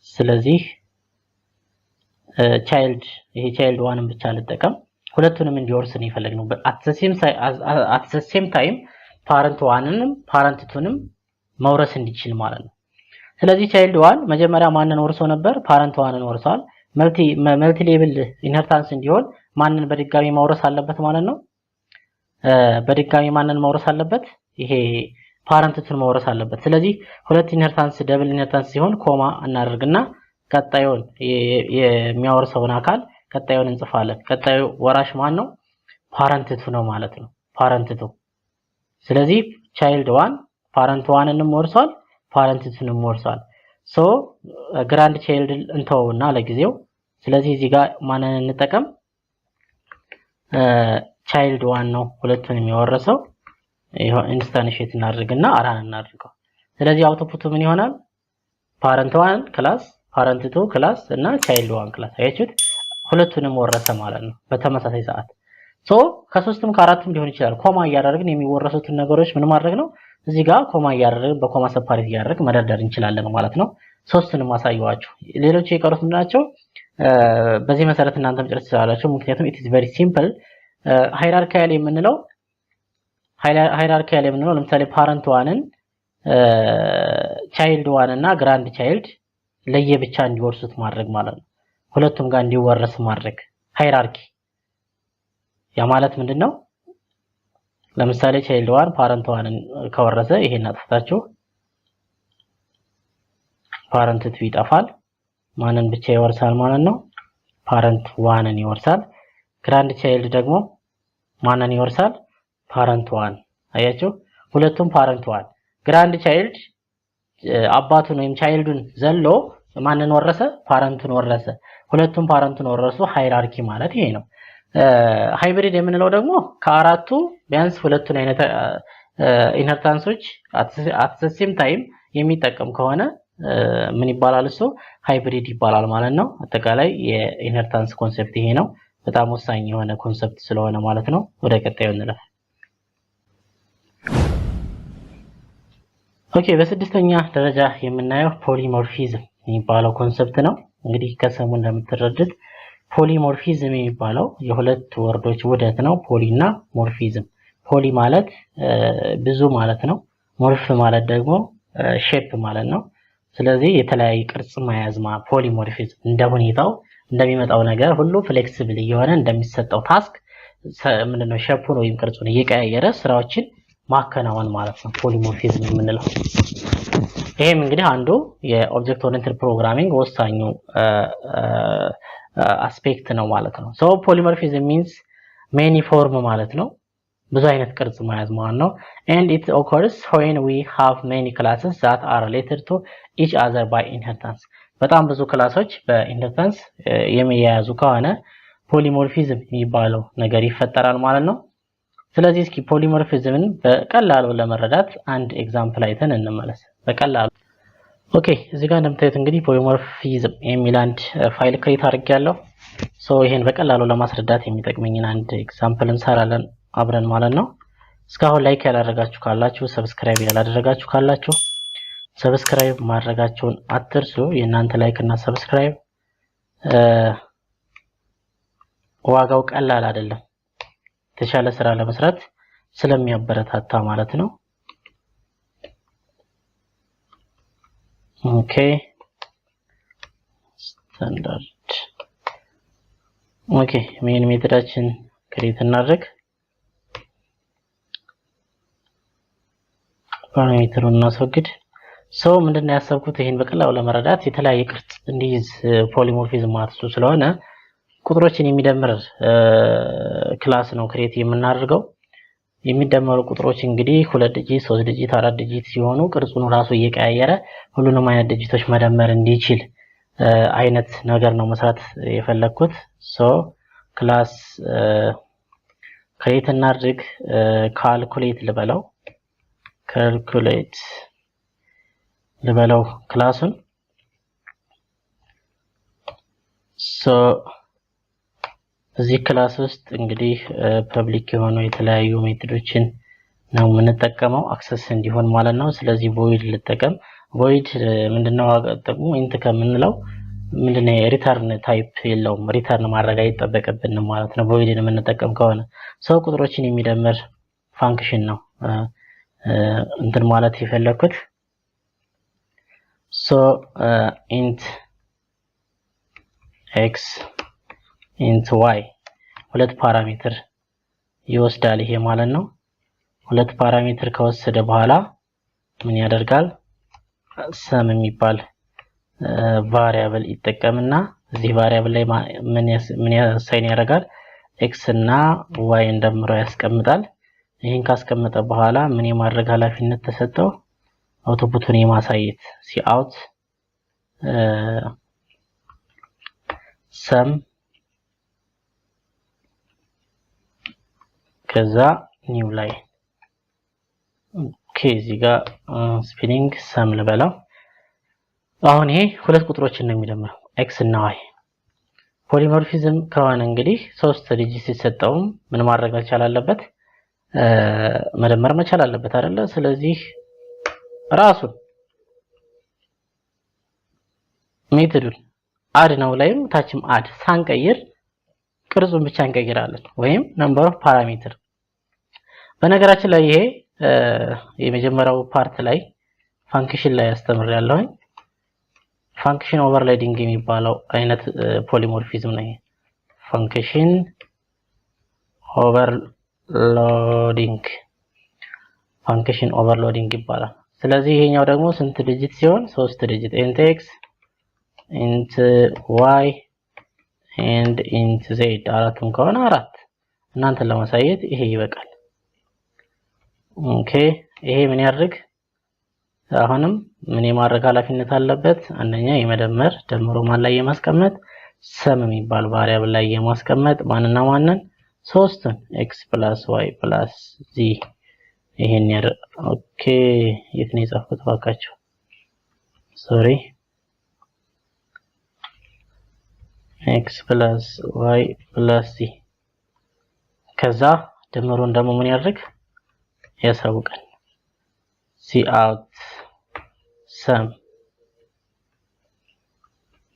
ስለዚህ ይሄ ቻይልድ ዋንን ብቻ ልጠቀም፣ ሁለቱንም እንዲወርስ ነው የፈለግነው። አት ዘ ሴም ታይም ፓረንት ዋንንም ፓረንት ቱንም መውረስ እንዲችል ማለት ነው። ስለዚህ ቻይልድ ዋን መጀመሪያ ማንን ወርሶ ነበር? ፓረንት ዋንን ወርሷል። መልቲ ሌቭል ኢንሄሪታንስ እንዲሆን ማንን በድጋሚ መውረስ አለበት ማለት ነው? በድጋሚ ማንን መውረስ አለበት? ይሄ ፓረንት ቱን መውረስ አለበት። ስለዚህ ሁለት ኢንሄሪታንስ ደብል ኢንሄሪታንስ ሲሆን ኮማ እናደርግና ቀጣዩን የሚያወርሰውን አካል ቀጣዩን እንጽፋለን። ቀጣዩ ወራሽ ማን ነው? ፓረንት ቱ ነው ማለት ነው። ፓረንት ቱ። ስለዚህ ቻይልድ ዋን ፓረንት ዋንንም ወርሷል፣ ፓረንት ቱንም ወርሷል። ሶ ግራንድ ቻይልድ እንተውና ለጊዜው። ስለዚህ እዚህ ጋር ማንን እንጠቀም? ቻይልድ ዋን ነው ሁለቱን የሚወረሰው። ይሄው ኢንስታንሺየት እናድርግና አራን እናድርገው። ስለዚህ አውትፑቱ ምን ይሆናል? ፓረንት ዋን ክላስ፣ ፓረንት ቱ ክላስ እና ቻይልድ ዋን ክላስ። አያችሁት? ሁለቱንም ወረሰ ማለት ነው በተመሳሳይ ሰዓት። ሶ ከሶስትም ከአራትም ሊሆን ይችላል። ኮማ እያደረግን የሚወረሱትን ነገሮች ምን ማድረግ ነው? እዚህ ጋር ኮማ እያደረግን በኮማ ሰፓሬት እያደረግን መደርደር እንችላለን ማለት ነው። ሶስቱንም አሳየዋችሁ። ሌሎች የቀሩት ምንድናቸው? በዚህ መሰረት እናንተ መጨረስ ትችላላችሁ። ምክንያቱም ኢት ኢዝ ቬሪ ሲምፕል። ሃይራርኪያል የምንለው ለምሳሌ ፓረንት ዋንን ቻይልድ ዋን እና ግራንድ ቻይልድ ለየብቻ እንዲወርሱት ማድረግ ማለት ነው። ሁለቱም ጋር እንዲወረስ ማድረግ ሃይራርኪ። ያ ማለት ምንድነው? ለምሳሌ ቻይልድ ዋን ፓረንት ዋንን ከወረሰ ይሄን አጥፍታችሁ ፓረንት ቱ ይጠፋል። ማንን ብቻ ይወርሳል ማለት ነው? ፓረንት ዋንን ይወርሳል። ግራንድ ቻይልድ ደግሞ ማንን ይወርሳል? ፓረንት ዋን። አያችሁ? ሁለቱም ፓረንት ዋን። ግራንድ ቻይልድ አባቱን ወይም ቻይልዱን ዘሎ ማንን ወረሰ? ፓረንቱን ወረሰ። ሁለቱም ፓረንቱን ወረሱ። ሃይራርኪ ማለት ይሄ ነው። ሃይብሪድ የምንለው ደግሞ ከአራቱ ቢያንስ ሁለቱን አይነት ኢንሄሪታንሶች አት ዘ ሴም ታይም የሚጠቀም ከሆነ ምን ይባላል? እሱ ሃይብሪድ ይባላል ማለት ነው። አጠቃላይ የኢንሄሪታንስ ኮንሰፕት ይሄ ነው። በጣም ወሳኝ የሆነ ኮንሰፕት ስለሆነ ማለት ነው። ወደ ቀጣዩ እንለፍ። ኦኬ በስድስተኛ ደረጃ የምናየው ፖሊሞርፊዝም የሚባለው ኮንሰፕት ነው። እንግዲህ ከስሙ እንደምትረዱት ፖሊሞርፊዝም የሚባለው የሁለት ወርዶች ውህደት ነው። ፖሊ እና ሞርፊዝም። ፖሊ ማለት ብዙ ማለት ነው። ሞርፍ ማለት ደግሞ ሼፕ ማለት ነው። ስለዚህ የተለያየ ቅርጽ መያዝ ፖሊሞርፊዝም እንደ ሁኔታው እንደሚመጣው ነገር ሁሉ ፍሌክሲብል እየሆነ እንደሚሰጠው ታስክ ምንድነው ሼፑን ወይም ቅርጹን እየቀያየረ ስራዎችን ማከናወን ማለት ነው ፖሊሞርፊዝም የምንለው። ይሄም እንግዲህ አንዱ የኦብጀክት ኦሪየንትድ ፕሮግራሚንግ ወሳኙ አስፔክት ነው ማለት ነው። ሶ ፖሊሞርፊዝም ሚንስ ሜኒ ፎርም ማለት ነው። ብዙ አይነት ቅርጽ መያዝ ማለት ነው። and it occurs when we have many classes that are related to each other by inheritance በጣም ብዙ ክላሶች በኢንሄሪታንስ የሚያያዙ ከሆነ ፖሊሞርፊዝም የሚባለው ነገር ይፈጠራል ማለት ነው። ስለዚህ እስኪ ፖሊሞርፊዝምን በቀላሉ ለመረዳት አንድ ኤግዛምፕል አይተን እንመለስ። በቀላሉ ኦኬ፣ እዚህ ጋር እንደምታዩት እንግዲህ ፖሊሞርፊዝም የሚል አንድ ፋይል ክሬት አድርጌያለሁ። ሶ ይሄን በቀላሉ ለማስረዳት የሚጠቅመኝን አንድ ኤግዛምፕል እንሰራለን አብረን ማለት ነው። እስካሁን ላይክ ያላደረጋችሁ ካላችሁ፣ ሰብስክራይብ ያላደረጋችሁ ካላችሁ ሰብስክራይብ ማድረጋችሁን አትርሱ። የእናንተ ላይክ እና ሰብስክራይብ ዋጋው ቀላል አይደለም፣ የተሻለ ስራ ለመስራት ስለሚያበረታታ ማለት ነው። ኦኬ ስታንዳርድ ኦኬ ሜን ሜተዳችን ክሬት እናድርግ። ፓራሜትሩን እናስወግድ። ሰው ምንድነው ያሰብኩት ይሄን በቀላሉ ለመረዳት የተለያየ ቅርጽ እንዲይዝ ፖሊሞርፊዝም ማለት ስለሆነ ቁጥሮችን የሚደምር ክላስ ነው ክሬት የምናደርገው። የሚደመሩ ቁጥሮች እንግዲህ 2 ዲጂት፣ 3 ዲጂት፣ 4 ዲጂት ሲሆኑ ቅርጹን ራሱ እየቀያየረ ሁሉንም አይነት ዲጂቶች መደመር እንዲችል አይነት ነገር ነው መስራት የፈለኩት። ሶ ክላስ ክሬት እናድርግ። ካልኩሌት ልበለው ክላሱን። ሶ እዚህ ክላስ ውስጥ እንግዲህ ፐብሊክ የሆኑ የተለያዩ ሜቶዶችን ነው የምንጠቀመው አክሰስ እንዲሆን ማለት ነው። ስለዚህ void ልጠቀም። void ምንድነው ጥቅሙ? ኢንት ከምንለው ምንድነው ሪተርን ታይፕ የለውም፣ ሪተርን ማድረግ አይጠበቅብንም ማለት ነው voidን የምንጠቀም ከሆነ። ሰው ቁጥሮችን የሚደምር ፋንክሽን ነው እንትን ማለት የፈለኩት። ሶ int x int y ሁለት ፓራሜትር ይወስዳል ይሄ ማለት ነው። ሁለት ፓራሜትር ከወሰደ በኋላ ምን ያደርጋል? sum የሚባል ቫሪያብል ይጠቀምና እዚህ ቫሪያብል ላይ ምን ያሳይን ያደርጋል? x እና y እንደምሮ ያስቀምጣል። ይሄን ካስቀመጠ በኋላ ምን የማድረግ ኃላፊነት ተሰጠው? አውትፑቱን የማሳየት cout sum ከዛ ኒው ላይ ኦኬ እዚህ ጋር ስፒኒንግ sum ልበለው። አሁን ይሄ ሁለት ቁጥሮችን ነው የሚደምረው x እና y። ፖሊሞርፊዝም ከሆነ እንግዲህ 3 ዲጂት ሲሰጠው ምን ማድረግ መቻል አለበት? መደመር መቻል አለበት አይደለ? ስለዚህ ራሱን ሜተዱን አድ ነው ላይም ታችም አድ ሳንቀይር ቅርጹን ብቻ እንቀይራለን፣ ወይም ነምበር ኦፍ ፓራሜትር። በነገራችን ላይ ይሄ የመጀመሪያው ፓርት ላይ ፋንክሽን ላይ ያስተምራለሁ። ፋንክሽን ኦቨርሎዲንግ የሚባለው አይነት ፖሊሞርፊዝም ነው። ፋንክሽን ኦቨርሎዲንግ ይባላል። ስለዚህ ይሄኛው ደግሞ ስንት ዲጂት ሲሆን? 3 ዲጂት int x int y and int z አራቱም ከሆነ 4። እናንተን ለማሳየት ይሄ ይበቃል። ኦኬ ይሄ ምን ያድርግ? አሁንም ምን የማድረግ ኃላፊነት አለበት? አንደኛ የመደመር ደምሮ ማን ላይ የማስቀመጥ sum የሚባል ቫሪያብል ላይ የማስቀመጥ ማንና ማንን? ሶስቱን x + y + z ይሄን ያር ኦኬ የት ነው የጻፍኩት? ባካችሁ ሶሪ x + y + z ከዛ ደምሮን ደግሞ ምን ያድርግ? ያሳውቀን cout sum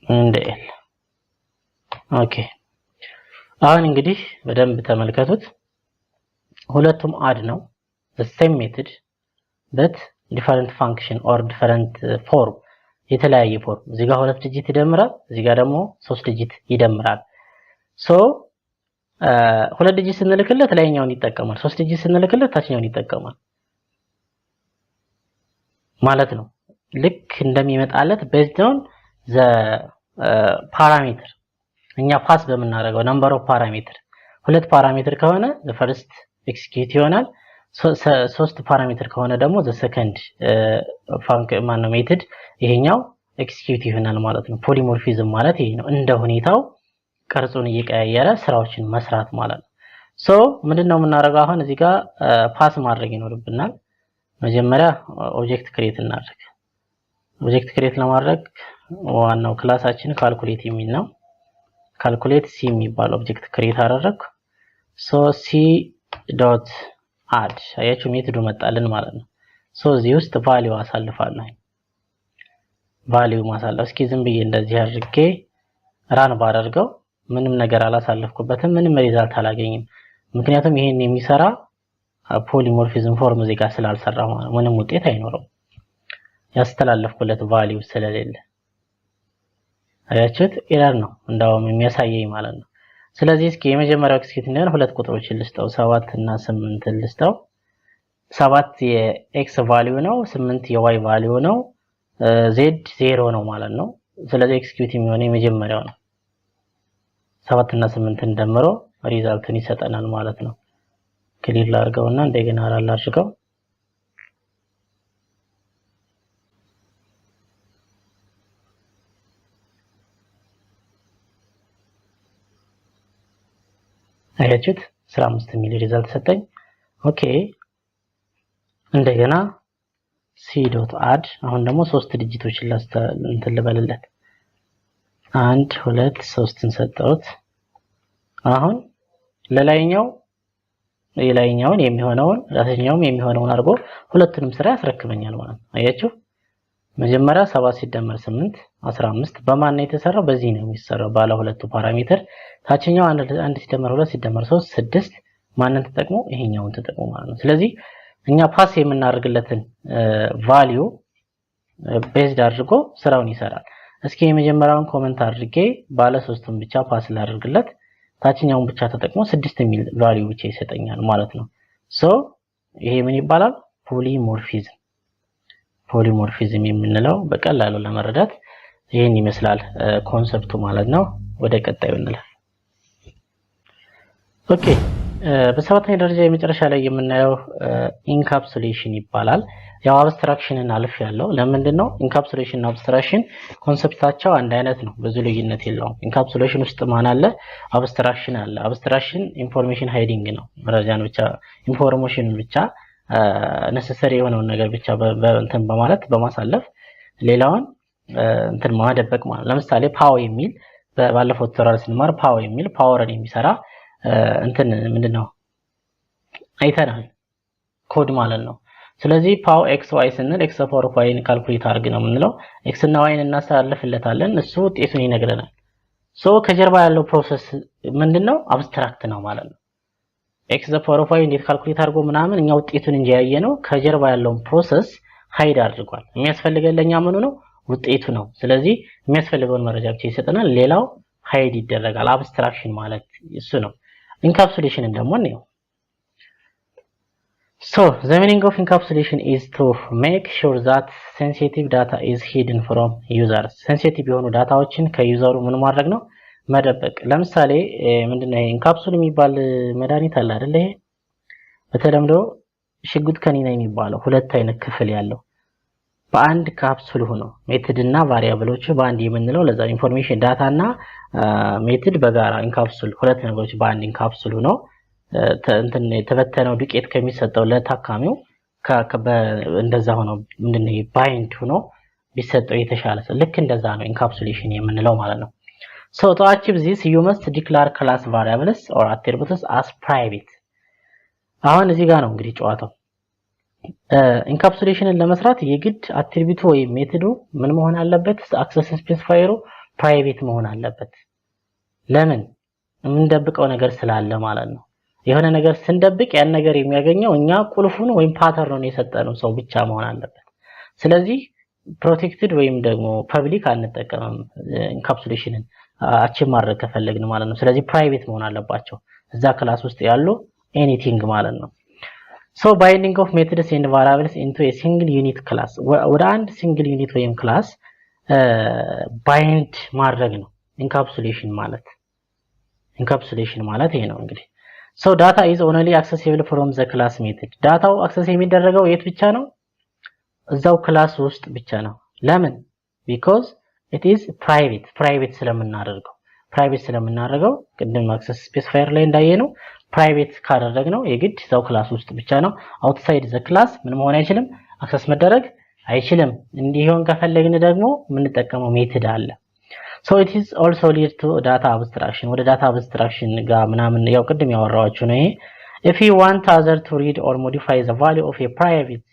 and l ኦኬ አሁን እንግዲህ በደንብ ተመልከቱት። ሁለቱም አድ ነው the same method but different function or different form የተለያየ ፎርም። እዚህ ጋር 2 ዲጂት ይደምራል፣ እዚህ ጋር ደግሞ 3 ዲጂት ይደምራል። ሶ 2 ዲጂት ስንልክለት ላይኛውን ይጠቀማል፣ 3 ዲጂት ስንልክለት ታችኛውን ይጠቀማል ማለት ነው። ልክ እንደሚመጣለት based on the parameter እኛ ፓስ በመናደርገው number of parameter። ሁለት ፓራሜትር ከሆነ the first ኤክስኪዩት ይሆናል። ሶስት ፓራሜትር ከሆነ ደግሞ ዘ ሰከንድ ፋንክሽን ማነው ሜትድ ይሄኛው ኤክስኪዩት ይሆናል ማለት ነው። ፖሊሞርፊዝም ማለት ይሄ ነው። እንደ ሁኔታው ቅርጹን እየቀያየረ ስራዎችን መስራት ማለት ነው። ሶ ምንድነው የምናደርገው አሁን እዚህ ጋር ፓስ ማድረግ ይኖርብናል። መጀመሪያ ኦብጀክት ክሬት እናድርግ። ኦብጀክት ክሬት ለማድረግ ዋናው ክላሳችን ካልኩሌት የሚል ነው። ካልኩሌት ሲ የሚባል ኦብጀክት ክሬት አደረግኩ። ሶ ሲ ዶት አድ አያችሁ ሜትዱ መጣልን ማለት ነው። ሶ እዚህ ውስጥ ቫልዩ አሳልፋለሁ። ቫልዩ ማሳለፍ እስኪ ዝም ብዬ እንደዚህ አድርጌ ራን ባደርገው ምንም ነገር አላሳለፍኩበትም፣ ምንም ሪዛልት አላገኝም። ምክንያቱም ይሄን የሚሰራ ፖሊሞርፊዝም ፎርም እዚህ ጋር ስላልሰራ ማለት ምንም ውጤት አይኖረው ያስተላለፍኩለት ቫልዩ ስለሌለ። አያችሁት ኤረር ነው እንዳውም የሚያሳየኝ ማለት ነው። ስለዚህ እስኪ የመጀመሪያው ኤክስኪዩት እንደሆነ ሁለት ቁጥሮችን ልስጠው 7 እና 8 ልስጠው። 7 የኤክስ ቫልዩ ነው፣ 8 የዋይ ቫልዩ ነው፣ ዜድ 0 ነው ማለት ነው። ስለዚህ ኤክስኪዩት የሚሆነው የመጀመሪያው ነው። 7 እና 8 ደምሮ ሪዛልትን ይሰጠናል ማለት ነው። ክሊር ላድርገውና እንደገና ራን ላድርገው። አያችሁት 15 ሚሊ ሪዛልት ሰጠኝ። ኦኬ እንደገና c.add አሁን ደግሞ 3 ዲጂቶችን እንትን ልበልለት 1 2 3ን ሰጠሁት። አሁን ለላይኛው የላይኛውን የሚሆነውን ለታችኛውም የሚሆነውን አድርጎ ሁለቱንም ስራ ያስረክበኛል ማለት ነው። አያችሁ መጀመሪያ 7 ሲደመር 8 15 በማን ነው የተሰራው? በዚህ ነው የሚሰራው ባለ ሁለቱ ፓራሜትር። ታችኛው 1 ሲደመር 2 ሲደመር 3 6 ማንን ተጠቅሞ ይሄኛውን ተጠቅሞ ማለት ነው። ስለዚህ እኛ ፓስ የምናደርግለትን ቫልዩ ቤዝድ አድርጎ ስራውን ይሰራል። እስኪ የመጀመሪያውን ኮሜንት አድርጌ ባለ 3ቱን ብቻ ፓስ ላድርግለት፣ ታችኛውን ብቻ ተጠቅሞ 6 የሚል ቫልዩ ብቻ ይሰጠኛል ማለት ነው። ሶ ይሄ ምን ይባላል? ፖሊሞርፊዝም። ፖሊሞርፊዝም የምንለው በቀላሉ ለመረዳት ይሄን ይመስላል ኮንሰፕቱ ማለት ነው። ወደ ቀጣዩ እንላለን። ኦኬ በሰባተኛ ደረጃ የመጨረሻ ላይ የምናየው ኢንካፕሱሌሽን ይባላል። ያው አብስትራክሽንን አልፍ ያለው ለምንድን ነው? ኢንካፕሱሌሽን እና አብስትራክሽን ኮንሰፕታቸው አንድ አይነት ነው፣ ብዙ ልዩነት የለውም። ኢንካፕሱሌሽን ውስጥ ማን አለ? አብስትራክሽን አለ። አብስትራክሽን ኢንፎርሜሽን ሃይዲንግ ነው፣ መረጃን ብቻ ኢንፎርሜሽንን ብቻ ነሰሰሪ የሆነውን ነገር ብቻ እንትን በማለት በማሳለፍ ሌላውን እንትን ማደበቅ ማለት። ለምሳሌ ፓወር የሚል ባለፈው ቱቶሪያል ስንማር ፓወር የሚል ፓወርን የሚሰራ እንትን ምንድነው አይተናል፣ ኮድ ማለት ነው። ስለዚህ ፓወር ኤክስ ዋይ ስንል ኤክስ ፓወር ዋይን ካልኩሌት አድርግ ነው የምንለው። ኤክስ እና ዋይን እናስተላልፍለታለን፣ እሱ ውጤቱን ይነግረናል። ሶ ከጀርባ ያለው ፕሮሰስ ምንድነው? አብስትራክት ነው ማለት ነው። ኤክስ ፓወር ዋይ እንዴት ካልኩሌት አድርጎ ምናምን እኛ ውጤቱን እንጂ ያየነው ከጀርባ ያለውን ፕሮሰስ ሃይድ አድርጓል። የሚያስፈልገን ለኛ ምኑ ነው? ውጤቱ ነው። ስለዚህ የሚያስፈልገውን መረጃ ብቻ ይሰጠናል፣ ሌላው ሃይድ ይደረጋል። አብስትራክሽን ማለት እሱ ነው። ኢንካፕሱሌሽንን ደግሞ ነው። So the meaning of encapsulation is to make sure that sensitive data is hidden from users. sensitive የሆኑ ዳታዎችን ከዩዘሩ ምን ማድረግ ነው? መደበቅ። ለምሳሌ ምንድነው ይሄ ኢንካፕሱል የሚባል መድኃኒት አለ አይደል? ይሄ በተለምዶ ሽጉጥ ከኒና የሚባለው ሁለት አይነት ክፍል ያለው በአንድ ካፕሱል ሆኖ ሜትድ እና ቫሪያብሎቹ በአንድ የምንለው ለዛ ኢንፎርሜሽን ዳታ እና ሜትድ በጋራ ኢንካፕሱል ሁለት ነገሮች በአንድ ኢንካፕሱል ሆኖ እንትን የተበተነው ዱቄት ከሚሰጠው ለታካሚው እንደዛ ሆኖ ምንድነው ባይንድ ሆኖ ቢሰጠው የተሻለ ልክ እንደዛ ነው ኢንካፕሱሌሽን የምንለው ማለት ነው። So to achieve this you must declare class variables or attributes as private. አሁን እዚህ ጋር ነው እንግዲህ ጨዋታው። ኢንካፕሱሌሽንን ለመስራት የግድ አትሪቢዩቱ ወይ ሜትዱ ምን መሆን አለበት? አክሰስ ስፔሲፋየሩ ፕራይቬት መሆን አለበት። ለምን? የምንደብቀው ነገር ስላለ ማለት ነው። የሆነ ነገር ስንደብቅ ያን ነገር የሚያገኘው እኛ ቁልፉን ወይም ፓተርኑን የሰጠነው ሰው ብቻ መሆን አለበት። ስለዚህ ፕሮቴክትድ ወይም ደግሞ ፐብሊክ አንጠቀምም ኢንካፕሱሌሽንን አቺቭ ማድረግ ከፈለግን ማለት ነው። ስለዚህ ፕራይቬት መሆን አለባቸው እዛ ክላስ ውስጥ ያሉ ኤኒቲንግ ማለት ነው። So binding of methods and variables into a single unit class ወደ አንድ ሲንግል ዩኒት ወይም ክላስ ባይንድ ማድረግ ነው ኢንካፕሱሌሽን ማለት። ኢንካፕሱሌሽን ማለት ይሄ ነው እንግዲህ። so data is only accessible from the class method ዳታው አክሰስ የሚደረገው የት ብቻ ነው እዛው ክላስ ውስጥ ብቻ ነው ለምን because it is private ስለምናደርገው ቅድም አክሰስ ስፔሲፋየር ላይ እንዳየነው private ካደረግነው የግድ እዛው ክላስ ውስጥ ብቻ ነው outside the class ምን መሆን አይችልም አክሰስ መደረግ አይችልም እንዲሆን ከፈለግን ደግሞ የምንጠቀመው ሜተድ አለ so it is also lead to data abstraction ወደ data abstraction ጋር ምናምን ያው ቅድም ያወራዋችሁ ነው ይሄ if you want other to read or modify the value of a private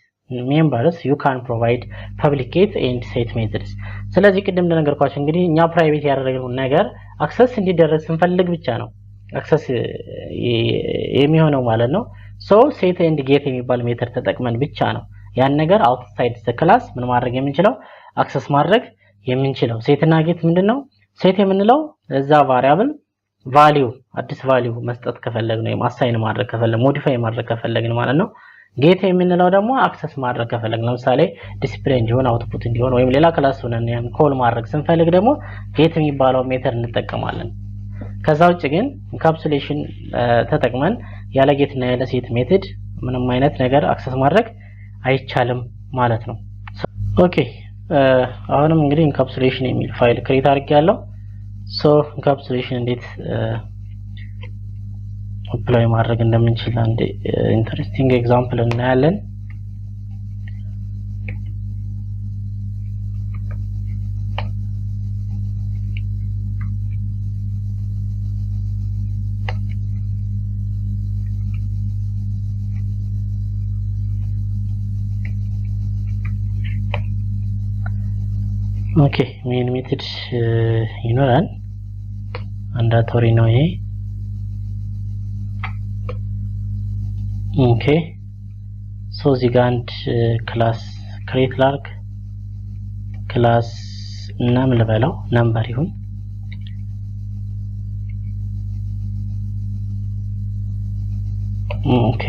members you can provide public and set methods ስለዚህ ቅድም እንደነገርኳችሁ እንግዲህ እኛ ፕራይቬት ያደረግነው ነገር አክሰስ እንዲደረግ ስንፈልግ ብቻ ነው አክሰስ የሚሆነው ማለት ነው so set and get የሚባል ሜተድ ተጠቅመን ብቻ ነው ያን ነገር outside the class ምን ማድረግ የምንችለው አክሰስ ማድረግ የምንችለው set እና get ምንድነው set የምንለው እዛ ቫሪያብል ቫልዩ አዲስ ቫልዩ መስጠት ከፈለግን ወይ አሳይን ማድረግ ከፈለግን ሞዲፋይ ማድረግ ከፈለግን ማለት ነው get የምንለው ደግሞ አክሰስ ማድረግ ከፈለግን ለምሳሌ ዲስፕሌይ እንዲሆን አውትፑት እንዲሆን ወይም ሌላ ክላስ ሆነን ያን ኮል ማድረግ ስንፈልግ ደግሞ get የሚባለው ሜተድ እንጠቀማለን ከዛ ውጭ ግን ኢንካፕሱሌሽን ተጠቅመን ያለ get እና ያለ set ሜተድ ምንም አይነት ነገር አክሰስ ማድረግ አይቻልም ማለት ነው ኦኬ አሁንም እንግዲህ ኢንካፕሱሌሽን የሚል ፋይል ክሬት አድርጌያለሁ ሶ ኢንካፕሱሌሽን እንዴት አፕላይ ማድረግ እንደምንችል አንድ ኢንተረስቲንግ ኤግዛምፕል እናያለን ኦኬ ሜን ሜተድ ይኖራል አንዳቶሪ ነው ይሄ ኦኬ ሶ እዚህ ጋር አንድ ክላስ ክሬት ላርግ ክላስ እና ምን ልበለው ነምበር ይሁን ኦኬ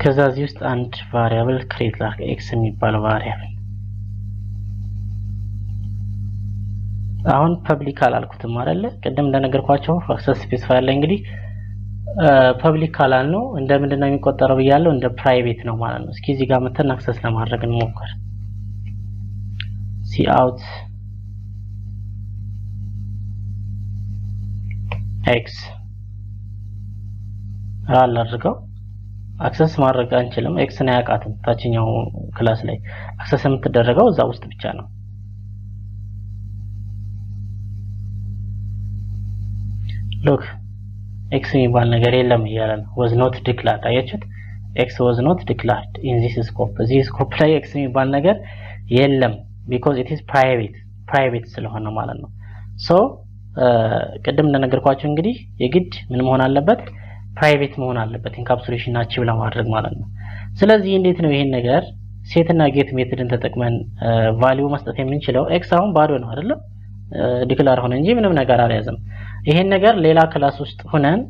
ከዛ እዚህ ውስጥ አንድ ቫሪያብል ክሬት ላርግ x የሚባል ቫሪያብል አሁን ፐብሊክ አላልኩትም አይደለ ቅድም እንደነገርኳችሁ አክሰስ ስፔሲፋየር ላይ እንግዲህ ፐብሊክ አላል ነው እንደምንድነው የሚቆጠረው ብያለሁ እንደ ፕራይቬት ነው ማለት ነው እስኪ እዚህ ጋር መተን አክሰስ ለማድረግ እንሞክር cout x ራል አድርገው አክሰስ ማድረግ አንችልም x ነው ያቃተን ታችኛው ክላስ ላይ አክሰስ የምትደረገው እዛ ውስጥ ብቻ ነው look x የሚባል ነገር የለም ይላል was not declared አያችሁት x was not declared in this scope this scope ላይ x የሚባል ነገር የለም because it is private ስለሆነ ማለት ነው so ቅድም እንደነገርኳችሁ እንግዲህ የግድ ምን መሆን አለበት ፕራይቬት መሆን አለበት ኢንካፕሱሌሽን አቺቭ ለማድረግ ማለት ነው ስለዚህ እንዴት ነው ይሄን ነገር ሴት እና ጌት ሜተድን ተጠቅመን ቫልዩ መስጠት የምንችለው x አሁን ባዶ ነው አይደል ዲክላር ሆነ እንጂ ምንም ነገር አልያዘም ይሄን ነገር ሌላ ክላስ ውስጥ ሆነን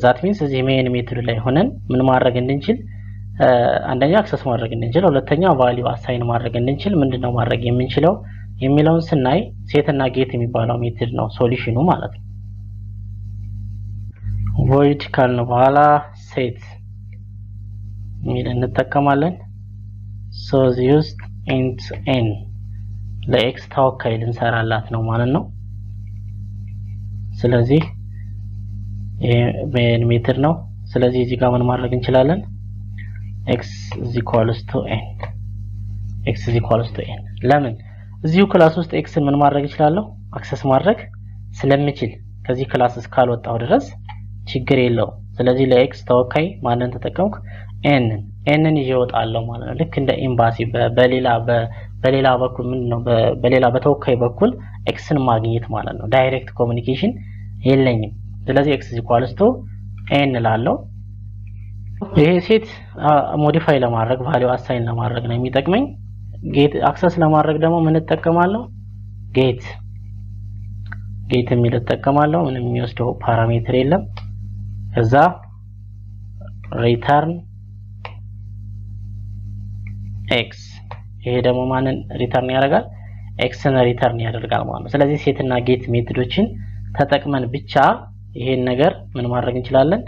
that means እዚህ ሜን ሜተድ ላይ ሆነን ምን ማድረግ እንድንችል አንደኛ አክሰስ ማድረግ እንድንችል ሁለተኛ ቫልዩ አሳይን ማድረግ እንድንችል ምንድነው ማድረግ የምንችለው የሚለውን ስናይ ሴት እና ጌት የሚባለው ሜተድ ነው ሶሉሽኑ ማለት ነው void ካልን በኋላ set ሚል እንጠቀማለን so used int n ለx ተወካይ ልንሰራላት ነው ማለት ነው ስለዚህ ሜን ሜተድ ነው ስለዚህ እዚህ ጋር ምን ማድረግ እንችላለን x is equals to n ለምን እዚሁ ክላስ ውስጥ x ምን ማድረግ ይችላል አክሰስ ማድረግ ስለምችል ከዚህ ክላስ እስካልወጣው ድረስ ችግር የለው ስለዚህ ለx ተወካይ ማንን ተጠቀምኩ n ይወጣለው ማለት ነው ልክ እንደ ኤምባሲ በሌላ በኩል ምንድነው በሌላ በተወካይ በኩል x ን ማግኘት ማለት ነው ዳይሬክት ኮሙኒኬሽን የለኝም ስለዚህ x n ላለው ይሄ ሴት ሞዲፋይ ለማድረግ ቫልዩ አሳይን ለማድረግ ነው የሚጠቅመኝ ጌት አክሰስ ለማድረግ ደግሞ ምን ተጠቀማለሁ ጌት የሚል ተጠቀማለሁ ምንም የሚወስደው ፓራሜትር የለም ከዛ ሪተርን x ይሄ ደግሞ ማንን ሪተርን ያደርጋል x ን ሪተርን ያደርጋል ማለት ነው ስለዚህ ሴት እና ጌት ሜተዶችን ተጠቅመን ብቻ ይሄን ነገር ምን ማድረግ እንችላለን?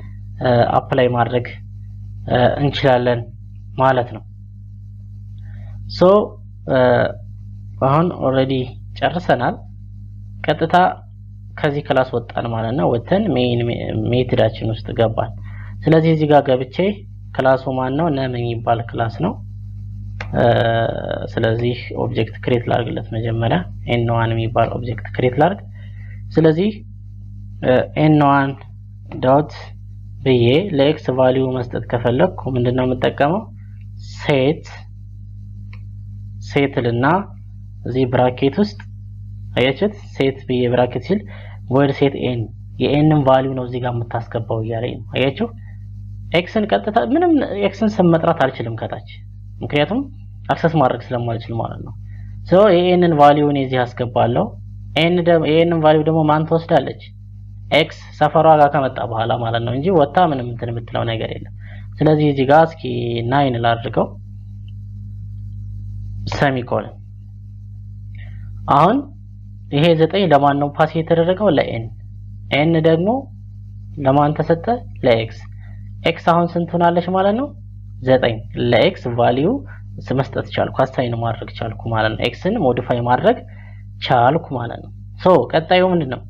አፕላይ ማድረግ እንችላለን ማለት ነው። ሶ አሁን ኦሬዲ ጨርሰናል። ቀጥታ ከዚህ ክላስ ወጣን ማለት ነው። ወተን ሜን ሜትዳችን ውስጥ ገባን። ስለዚህ እዚህ ጋር ገብቼ ክላሱ ማን ነው? ነም የሚባል ክላስ ነው። ስለዚህ ኦብጀክት ክሬት ላድርግለት መጀመሪያ n1 የሚባል ኦብጀክት ክሬት ላድርግ። ስለዚህ n1 ዶት ብዬ ለኤክስ ቫልዩ መስጠት ከፈለኩ ምንድነው የምጠቀመው? ሴት ልና እዚህ ብራኬት ውስጥ አያችሁት? ሴት ብዬ ብራኬት ሲል void set n የኤንን ቫልዩ ነው እዚህ ጋር የምታስገባው እያለኝ ነው። አያችሁ? ኤክስን ቀጥታ ምንም ኤክስን ስም መጥራት አልችልም ከታች፣ ምክንያቱም አክሰስ ማድረግ ስለማልችል ማለት ነው። ሶ የኤንን ቫልዩ እኔ እዚህ አስገባለሁ። ኤንን ቫልዩ ደግሞ ማን ትወስዳለች? ኤክስ ሰፈሯ ጋር ከመጣ በኋላ ማለት ነው እንጂ ወጣ ምንም እንትን የምትለው ነገር የለም። ስለዚህ እዚህ ጋር እስኪ 9 ላድርገው ሰሚኮለን። አሁን ይሄ 9 ለማን ነው ፓስ የተደረገው? ለኤን። ኤን ደግሞ ለማን ተሰጠ? ለኤክስ። ኤክስ አሁን ስንት ሆናለች ማለት ነው? 9። ለኤክስ ቫልዩ መስጠት ቻልኩ፣ አሳይን ማድረግ ቻልኩ ማለት ነው። ኤክስን ሞዲፋይ ማድረግ ቻልኩ ማለት ነው። ሶ ቀጣዩ ምንድነው?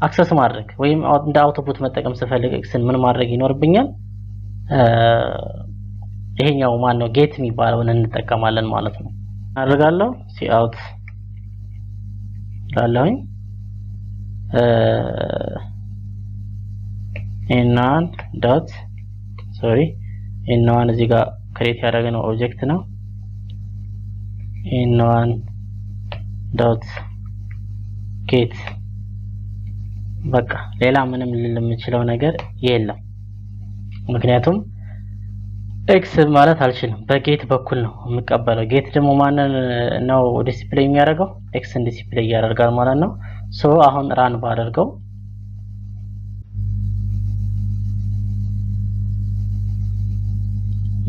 አክሰስ ማድረግ ወይም እንደ አውትፑት መጠቀም ስፈልግ ኤክስን ምን ማድረግ ይኖርብኛል? ይሄኛው ማን ነው ጌት የሚባለውን እንጠቀማለን ማለት ነው። አድርጋለሁ ሲአውት ላለሁኝ n1 ዶት ሶሪ n1 እዚህ ጋር ክሬት ያደረግነው ኦብጀክት ነው። n1 ዶት ጌት በቃ ሌላ ምንም ልል የምችለው ነገር የለም። ምክንያቱም ኤክስ ማለት አልችልም፣ በጌት በኩል ነው የምቀበለው። ጌት ደግሞ ማንን ነው ዲስፕሌይ የሚያደርገው? ኤክስን ዲስፕሌይ ያደርጋል ማለት ነው። ሶ አሁን ራን ባደርገው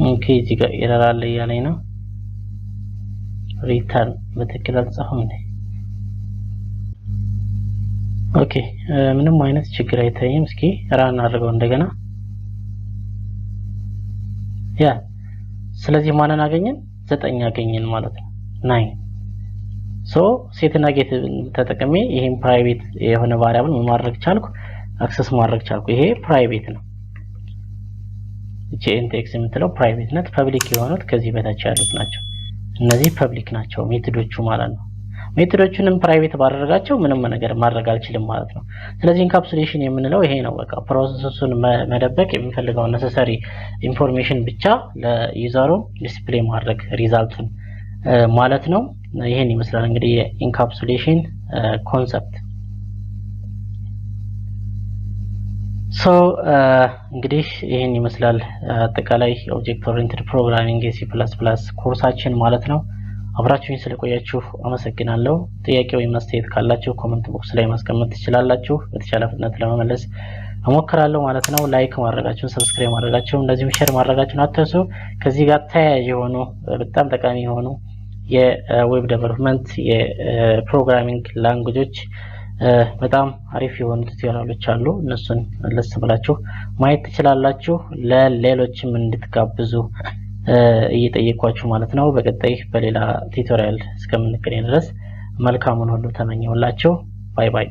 ኦኬ፣ እዚህ ጋር ኤረር አለ እያለኝ ነው። ሪተርን በትክክል አልጻፈም እንዴ? ኦኬ፣ ምንም አይነት ችግር አይታይም። እስኪ ራን አድርገው እንደገና። ያ ስለዚህ ማንን አገኘን? 9 አገኘን ማለት ነው። 9 ሶ ሴትና ጌት ተጠቅሜ ይሄን ፕራይቬት የሆነ ቫሪያብል ማድረግ ቻልኩ፣ አክሰስ ማድረግ ቻልኩ። ይሄ ፕራይቬት ነው። ጂኤንቴክስ የምትለው ፕራይቬት ነት፣ ፐብሊክ የሆኑት ከዚህ በታች ያሉት ናቸው። እነዚህ ፐብሊክ ናቸው ሜቶዶቹ ማለት ነው። ሜቶዶቹንም ፕራይቬት ባደረጋቸው ምንም ነገር ማድረግ አልችልም ማለት ነው። ስለዚህ ኢንካፕሱሌሽን የምንለው ይሄ ነው። በቃ ፕሮሰሱን መደበቅ የሚፈልገው ነሰሰሪ ኢንፎርሜሽን ብቻ ለዩዘሩ ዲስፕሌይ ማድረግ ሪዛልቱን ማለት ነው። ይሄን ይመስላል እንግዲህ የኢንካፕሱሌሽን ኮንሰፕት። ሶ እንግዲህ ይሄን ይመስላል አጠቃላይ ኦብጀክት ኦሪየንትድ ፕሮግራሚንግ የሲ++ ኮርሳችን ማለት ነው። አብራችሁኝ ስለቆያችሁ አመሰግናለሁ። ጥያቄ ወይም አስተያየት ካላችሁ ኮሜንት ቦክስ ላይ ማስቀመጥ ትችላላችሁ። በተቻለ ፍጥነት ለመመለስ እሞክራለሁ ማለት ነው። ላይክ ማድረጋችሁን፣ ሰብስክራይብ ማድረጋችሁን፣ እንደዚሁም ሼር ማድረጋችሁን አትርሱ። ከዚህ ጋር ተያያዥ የሆኑ በጣም ጠቃሚ የሆኑ የዌብ ዴቨሎፕመንት የፕሮግራሚንግ ላንጉጆች በጣም አሪፍ የሆኑ ቱቶሪያሎች አሉ። እነሱን ለስ ብላችሁ ማየት ትችላላችሁ። ለሌሎችም እንድትጋብዙ እየጠየኳችሁ ማለት ነው። በቀጣይ በሌላ ቱቶሪያል እስከምንገናኝ ድረስ መልካሙን ሁሉ ተመኘሁላችሁ። ባይ ባይ።